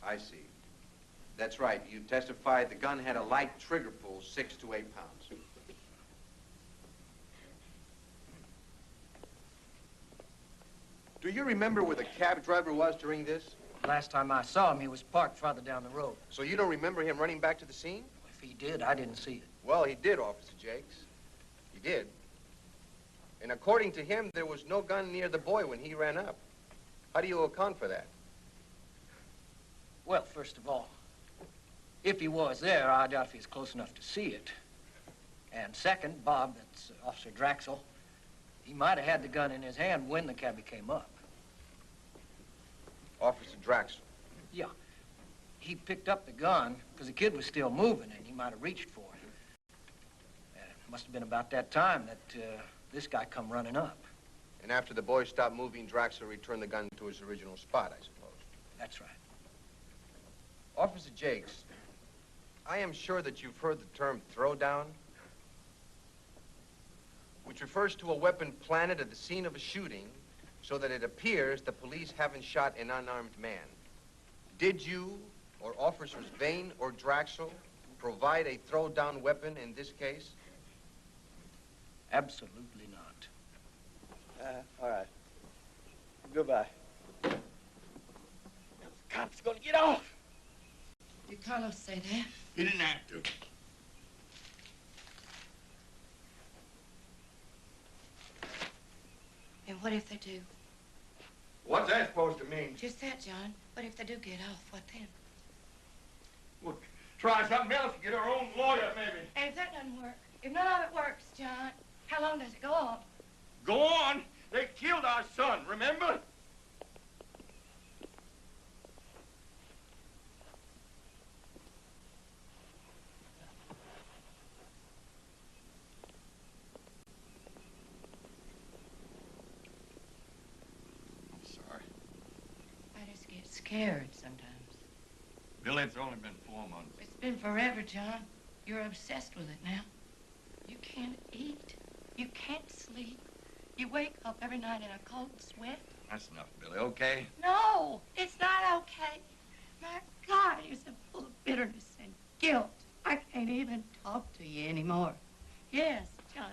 I see. That's right. You testified the gun had a light trigger pull, 6 to 8 pounds. Do you remember where the cab driver was during this? Last time I saw him, he was parked farther down the road. So you don't remember him running back to the scene? If he did, I didn't see it. Well, he did, Officer Jakes. He did. And according to him, there was no gun near the boy when he ran up. How do you account for that? Well, first of all, if he was there, I doubt if he's close enough to see it. And second, Bob, that's Officer Draxel, he might have had the gun in his hand when the cabbie came up. Officer Draxel? Yeah. He picked up the gun because the kid was still moving and he might have reached for it. It must have been about that time that this guy come running up. And after the boy stopped moving, Draxel returned the gun to his original spot, I suppose. That's right. Officer Jakes, I am sure that you've heard the term throwdown, which refers to a weapon planted at the scene of a shooting so that it appears the police haven't shot an unarmed man. Did you, or Officers Vane or Draxel, provide a throwdown weapon in this case? Absolutely not. All right. Goodbye. Those cops are gonna get off. Did Carlos say that? He didn't have to. And what if they do? What's that supposed to mean? Just that, John. What if they do get off? What then? Well, try something else. Get our own lawyer, maybe. And if that doesn't work, if none of it works, John, how long does it go on? Go on. They killed our son, remember? Scared sometimes. Bill, it's only been 4 months. It's been forever, John. You're obsessed with it now. You can't eat. You can't sleep. You wake up every night in a cold sweat. That's enough, Billy, okay? No, it's not okay. My God, you're so full of bitterness and guilt. I can't even talk to you anymore. Yes, John,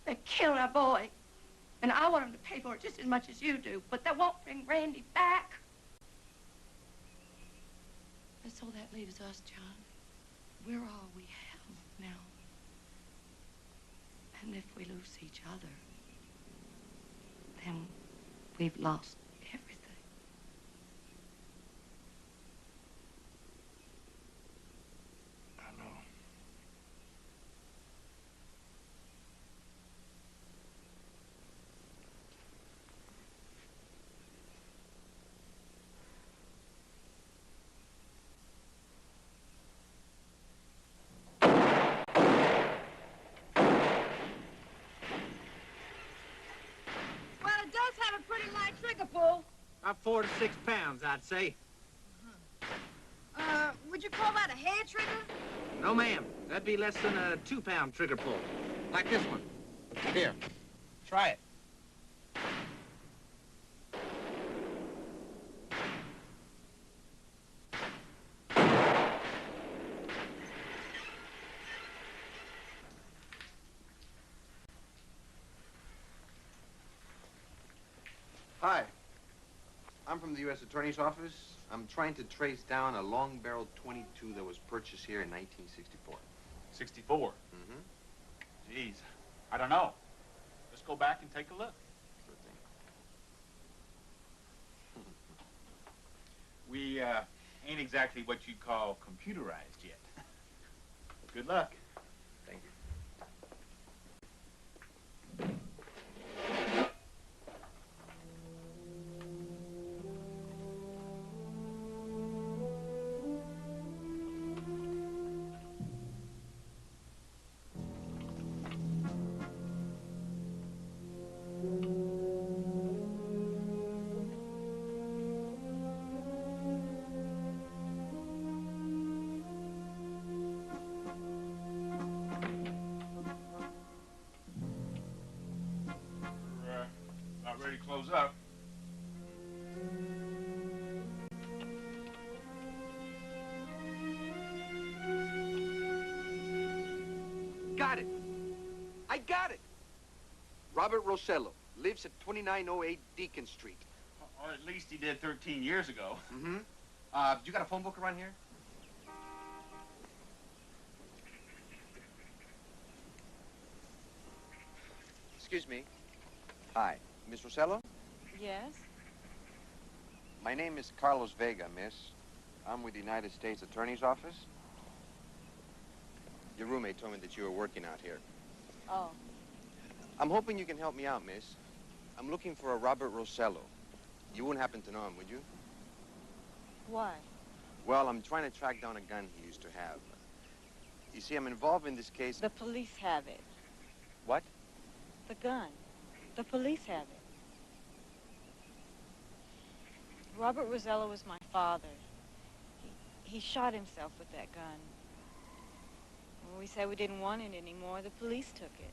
they killed our boy. And I want them to pay for it just as much as you do, but that won't bring Randy back. And so that leaves us, John. We're all we have now. And if we lose each other, then we've lost everything. pretty light trigger pull. About 4 to 6 pounds, I'd say. Would you call that a hair trigger? No, ma'am. That'd be less than a 2-pound trigger pull. Like this one. Here, try it. Hi. I'm from the U.S. Attorney's Office. I'm trying to trace down a long-barreled .22 that was purchased here in 1964. 64? Mm-hmm. Jeez, I don't know. Let's go back and take a look. Sure thing. We ain't exactly what you'd call computerized yet. Good luck. Thank you. About ready to close up. Got it. I got it. Robert Rosello lives at 2908 Deacon Street. Or at least he did 13 years ago. Mm-hmm. You got a phone book around here? Excuse me. Hi. Miss Rosello? Yes? My name is Carlos Vega, miss. I'm with the United States Attorney's Office. Your roommate told me that you were working out here. Oh. I'm hoping you can help me out, miss. I'm looking for a Robert Rosello. You wouldn't happen to know him, would you? Why? Well, I'm trying to track down a gun he used to have. You see, I'm involved in this case. The police have it. What? The gun. The police have it. Robert Rosello was my father. He shot himself with that gun. When we said we didn't want it anymore, the police took it.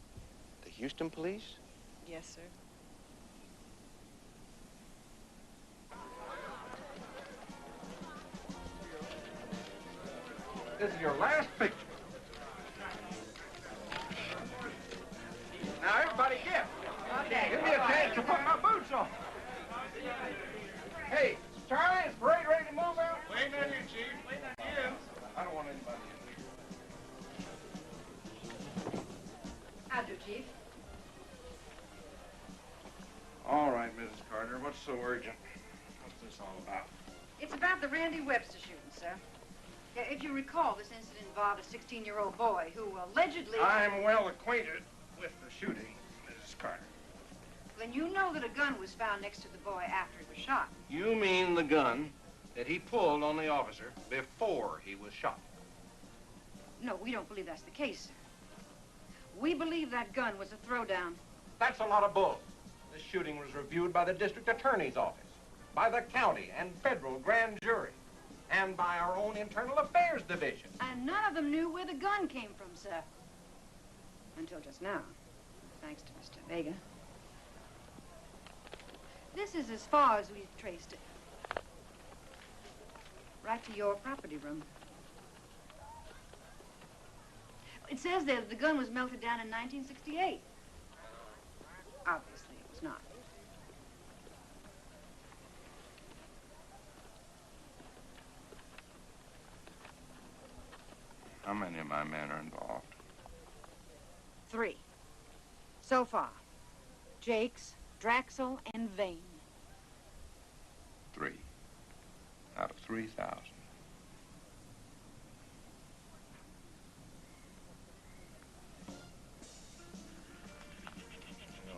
The Houston police? Yes, sir. This is your last picture. Now, everybody get. Give me a chance to put my boots on. Hey, Charlie, is parade ready to move out? Wait on you, Chief. Wait on you. I don't want anybody How'd you, Chief? All right, Mrs. Carter, what's so urgent? What's this all about? It's about the Randy Webster shooting, sir. Yeah, if you recall, this incident involved a 16-year-old boy who allegedly... I'm well acquainted with the shooting, Mrs. Carter. Then you know that a gun was found next to the boy after he was shot. You mean the gun that he pulled on the officer before he was shot? No, we don't believe that's the case, sir. We believe that gun was a throwdown. That's a lot of bull. This shooting was reviewed by the district attorney's office, by the county and federal grand jury, and by our own internal affairs division. And none of them knew where the gun came from, sir. Until just now, thanks to Mr. Vega. This is as far as we've traced it. Right to your property room. It says there that the gun was melted down in 1968. Obviously, it was not. How many of my men are involved? 3. So far. Jakes, Draxel, and Vane. 3 out of 3,000.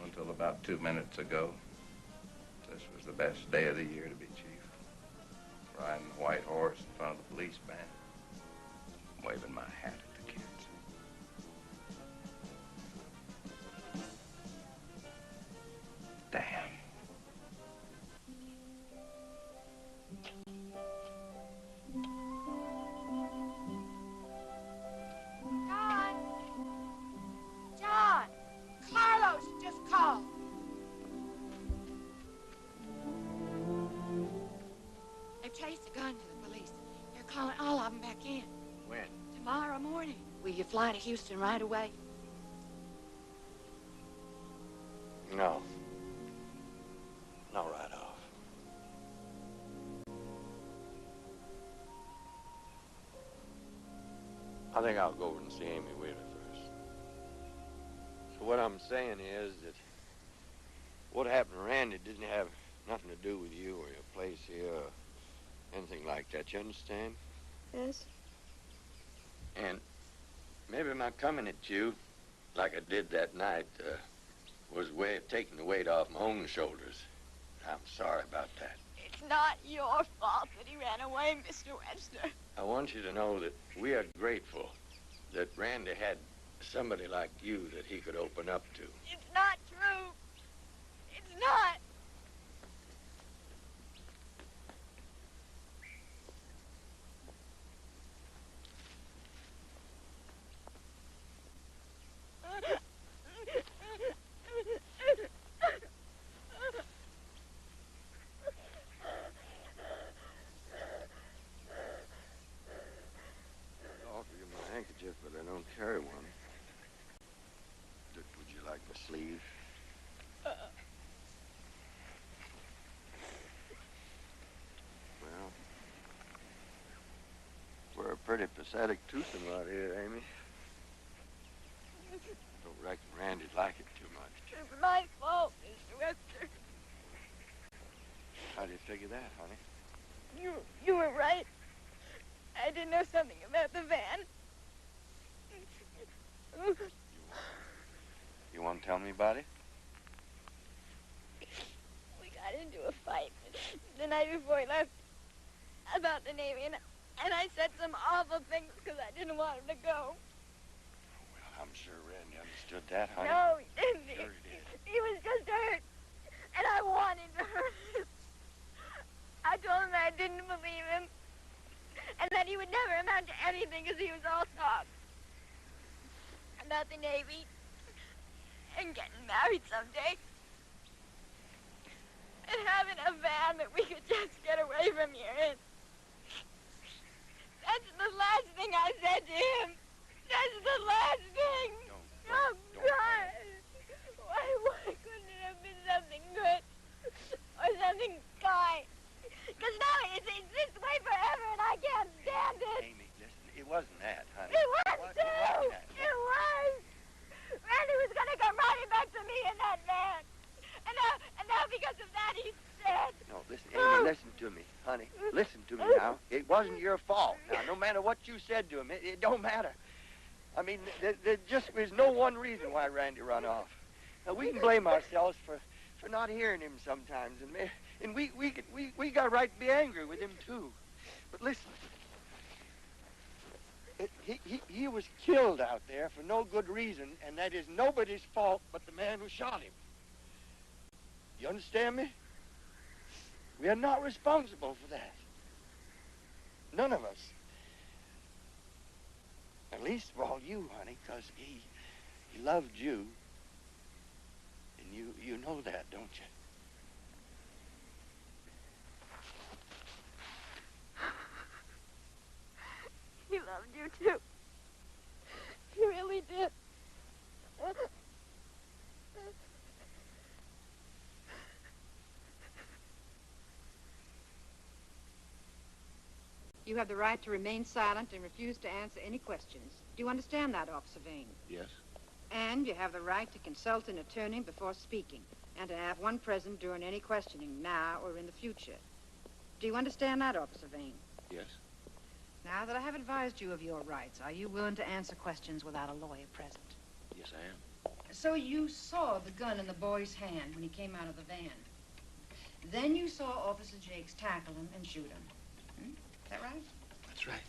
Until about 2 minutes ago, this was the best day of the year to be chief. Riding the white horse in front of the police band, waving my hat at the kids. Damn. fly to Houston right away? No. No, right off. I think I'll go over and see Amy Wheeler first. So what I'm saying is that what happened to Randy didn't have nothing to do with you or your place here or anything like that. You understand? Yes. And maybe my coming at you, like I did that night, was a way of taking the weight off my own shoulders. I'm sorry about that. It's not your fault that he ran away, Mr. Webster. I want you to know that we are grateful that Randy had somebody like you that he could open up to. It's not true. It's not. I'll offer you my handkerchief, but I don't carry one. Would you like my sleeve? Well, we're a pretty pathetic twosome out here, Amy. Don't reckon Randy'd like it too much. It's my fault, Mr. Webster. How do you figure that, honey? You were right. I did know something about the van. You want to tell me about it? We got into a fight the night before he left about the Navy, and I said some awful things because I didn't want him to go. Well, I'm sure Randy understood that, honey. No, he didn't. Sure he did. He was just hurt, and I wanted to hurt him. I told him I didn't believe him, and that he would never amount to anything because he was all talk about the Navy and getting married someday and having a van that we could just get away from here in. That's the last thing I said to him. That's the last thing. Oh, God. Why couldn't it have been something good or something kind? Because now it's this way forever and I can't stand it. Amy, listen, it wasn't that, honey. It was, too. It was. Randy was going to come riding back to me in that van. And now because of that, he's dead. No, listen, Amy, listen to me, honey. Listen to me now. It wasn't your fault. Now, no matter what you said to him, it don't matter. I mean, there just was no one reason why Randy run off. Now, we can blame ourselves for not hearing him sometimes, and we got right to be angry with him, too. But listen, he was killed out there for no good reason, and that is nobody's fault but the man who shot him. You understand me? We are not responsible for that. None of us. At least of all you, honey, because he loved you. And you know that, don't you? He loved you, too. He really did. You have the right to remain silent and refuse to answer any questions. Do you understand that, Officer Vane? Yes. And you have the right to consult an attorney before speaking, and to have one present during any questioning, now or in the future. Do you understand that, Officer Vane? Yes. Now that I have advised you of your rights, are you willing to answer questions without a lawyer present? Yes, I am. So you saw the gun in the boy's hand when he came out of the van. Then you saw Officer Jakes tackle him and shoot him. Is that right? That's right.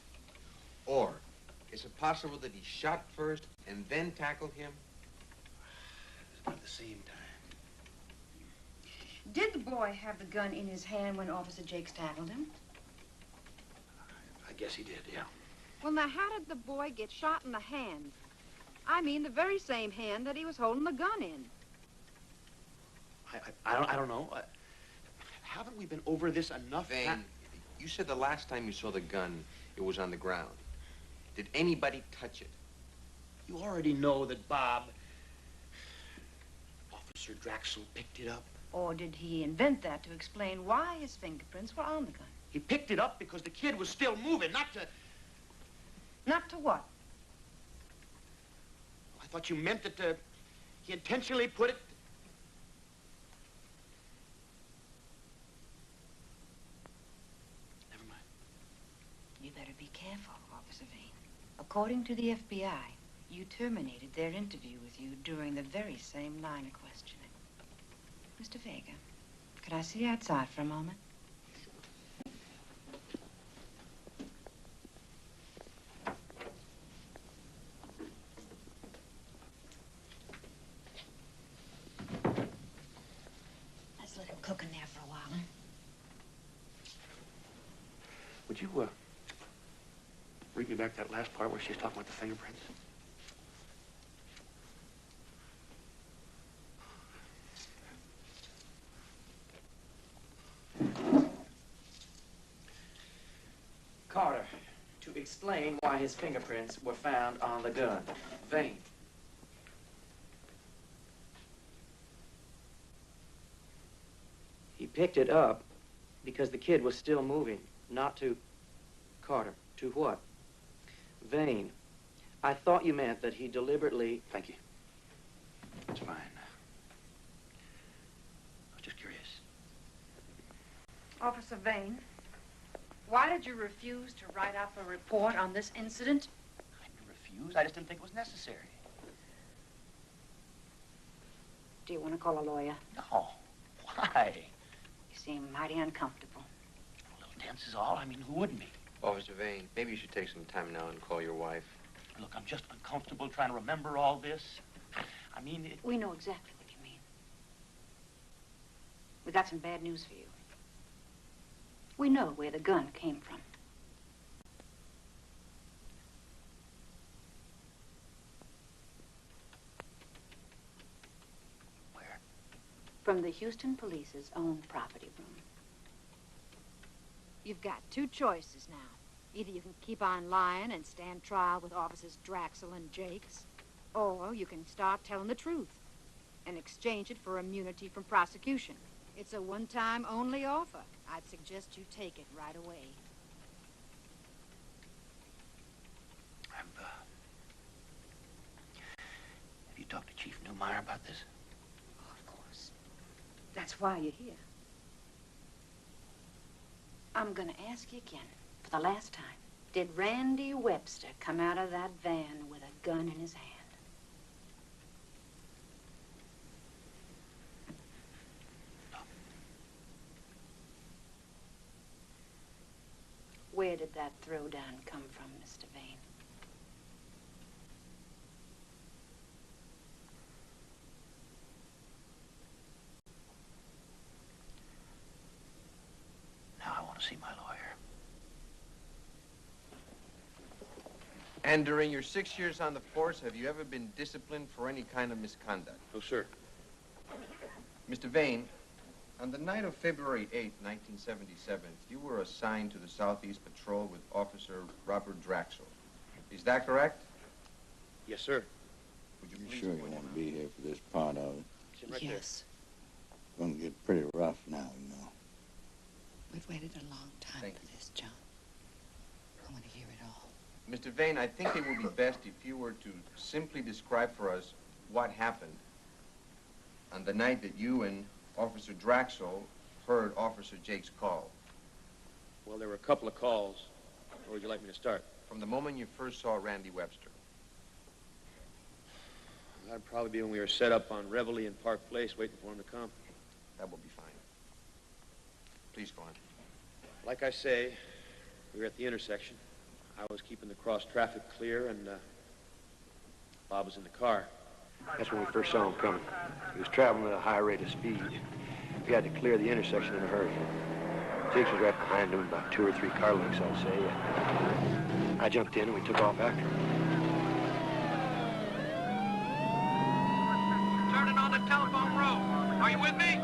Or, is it possible that he shot first and then tackled him? About the same time. Did the boy have the gun in his hand when Officer Jakes tackled him? I guess he did, yeah. Well, now, how did the boy get shot in the hand? I mean, the very same hand that he was holding the gun in. I don't know. Haven't we been over this enough? Vane, you said the last time you saw the gun, it was on the ground. Did anybody touch it? You already know that Bob, Officer Draxel, picked it up. Or did he invent that to explain why his fingerprints were on the gun? He picked it up because the kid was still moving, not to... Not to what? I thought you meant that he intentionally put it... Never mind. You better be careful, Officer Vane. According to the FBI, you terminated their interview with you during the very same line of questioning. Mr. Vega, could I see you outside for a moment? Let's let him cook in there for a while, huh? Would you, read me back that last part where she's talking about the fingerprints? Carter, to explain why his fingerprints were found on the gun. Vane. He picked it up because the kid was still moving, not to... Carter, to what? Vane, I thought you meant that he deliberately... Thank you. It's fine. I was just curious. Officer Vane, why did you refuse to write up a report on this incident? I didn't refuse. I just didn't think it was necessary. Do you want to call a lawyer? No. Why? You seem mighty uncomfortable. A little tense is all. I mean, who wouldn't be? Officer Vane, maybe you should take some time now and call your wife. Look, I'm just uncomfortable trying to remember all this. I mean, it... We know exactly what you mean. We got some bad news for you. We know where the gun came from. Where? From the Houston Police's own property room. You've got two choices now. Either you can keep on lying and stand trial with Officers Draxel and Jakes, or you can start telling the truth and exchange it for immunity from prosecution. It's a one-time only offer. I'd suggest you take it right away. Have you talked to Chief Newmeyer about this? Oh, of course. That's why you're here. I'm gonna ask you again, for the last time. Did Randy Webster come out of that van with a gun in his hand? Where did that throwdown come from, Mr. Vane? Now I want to see my lawyer. And during your 6 years on the force, have you ever been disciplined for any kind of misconduct? No, sir. Mr. Vane, on the night of February 8, 1977, you were assigned to the Southeast Patrol with Officer Robert Draxel. Is that correct? Yes, sir. Would you You please sure you point want out- to be here for this part of it? Sit right Yes. It's going to get pretty rough now, you know. We've waited a long time Thank for you. this, John. I want to hear it all. Mr. Vane, I think it would be best if you were to simply describe for us what happened on the night that you and Officer Draxel heard Officer Jake's call. Well, there were a couple of calls. Where would you like me to start? From the moment you first saw Randy Webster. That'd probably be when we were set up on Reveille in Park Place waiting for him to come. That will be fine. Please go on. Like I say, we were at the intersection. I was keeping the cross traffic clear, and Bob was in the car. That's when we first saw him coming. He was traveling at a high rate of speed. We had to clear the intersection in a hurry. Jakes was right behind him, about 2 or 3 car lengths, I'd say. I jumped in, and we took off after him. Turning on the telephone road. Are you with me?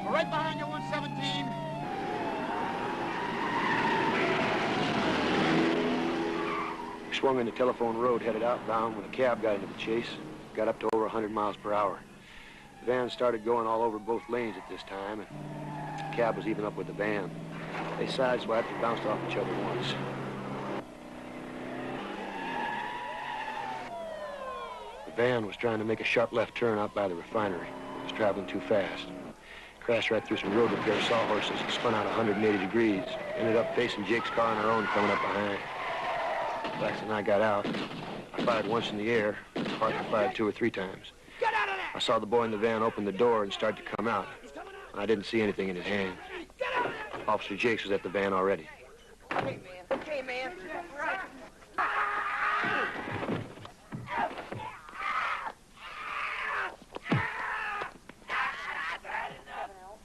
We're right behind you, 117. swung into Telephone Road, headed outbound when a cab got into the chase. Got up to over 100 miles per hour. The van started going all over both lanes at this time, and the cab was even up with the van. They sideswiped and bounced off each other once. The van was trying to make a sharp left turn out by the refinery. It was traveling too fast. Crashed right through some road repair sawhorses and spun out 180 degrees. Ended up facing Jake's car on her own coming up behind. Blacks and I got out. I fired once in the air. Parker fired 2 or 3 times. Get out of there! I saw the boy in the van open the door and start to come out. I didn't see anything in his hand. Officer Jakes was at the van already. Okay, man. Okay, man. Right.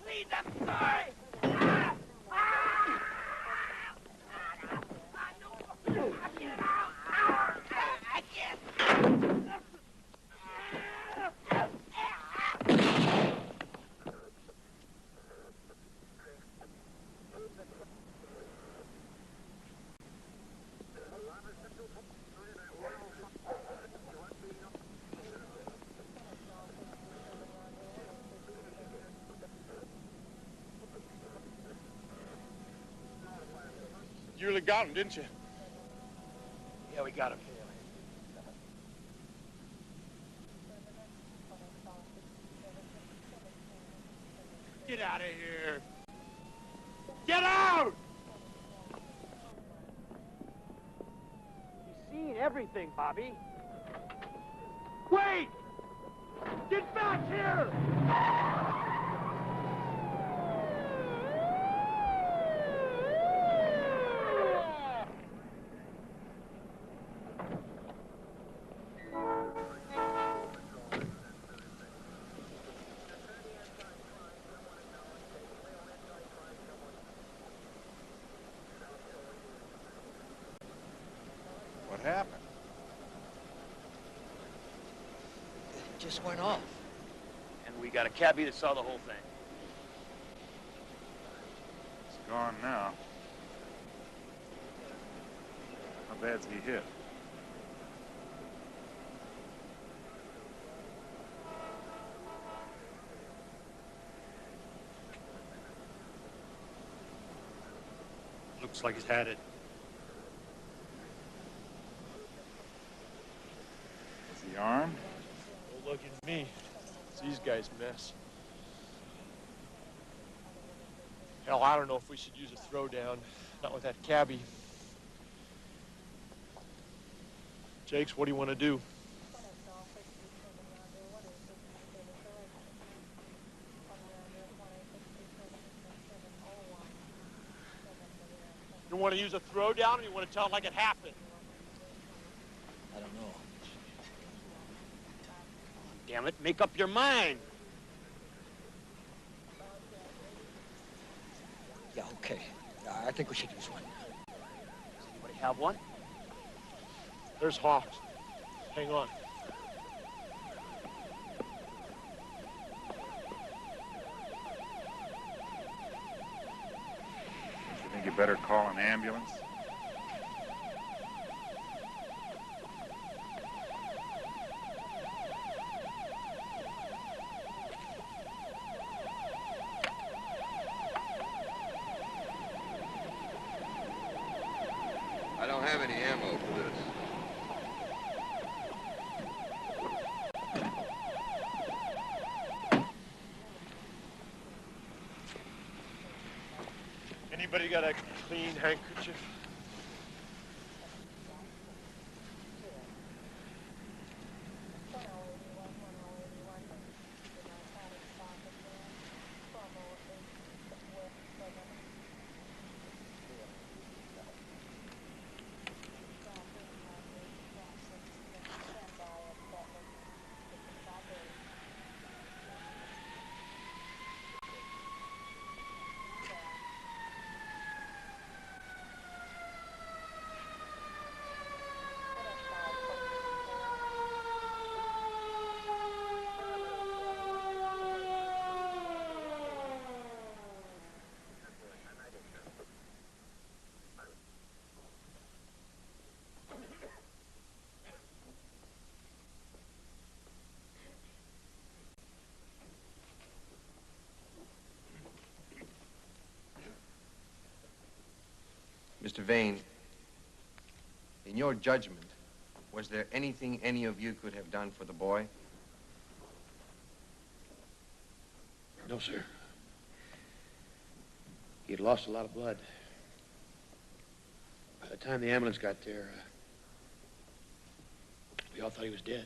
Please, I'm sorry. You really got him, didn't you? Yeah, we got him. Get out of here. Get out! He's seen everything, Bobby. Wait! Get back here! What happened? It just went off. And we got a cabbie that saw the whole thing. It's gone now. How bad's he hit? Looks like he's had it. Is he armed? Don't look at me. It's these guys' mess. Hell, I don't know if we should use a throwdown. Not with that cabbie. Jakes, what do you want to do? You want to use a throwdown, or you want to tell it like it happened? I don't know. Damn it, make up your mind. Yeah, okay. I think we should use one. Does anybody have one? There's Hawks. Hang on. You think you better call an ambulance? I don't have any ammo for this. Anybody got a clean handkerchief? Mr. Vane, in your judgment, was there anything any of you could have done for the boy? No, sir. He had lost a lot of blood. By the time the ambulance got there, we all thought he was dead.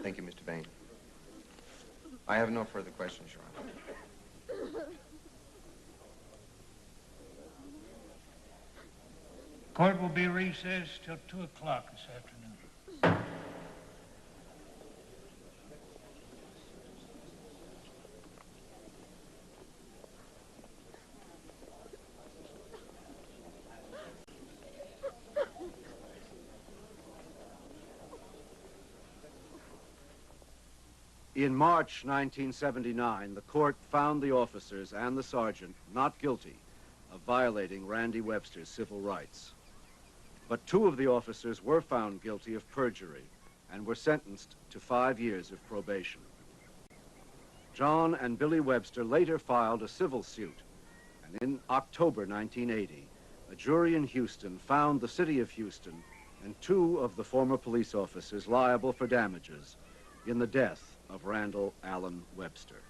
Thank you, Mr. Vane. I have no further questions, Your Honor. Court will be recessed till 2 o'clock this afternoon. In March 1979, the court found the officers and the sergeant not guilty of violating Randy Webster's civil rights. But 2 of the officers were found guilty of perjury and were sentenced to 5 years of probation. John and Billy Webster later filed a civil suit, and in October 1980, a jury in Houston found the city of Houston and 2 of the former police officers liable for damages in the death of Randall Allen Webster.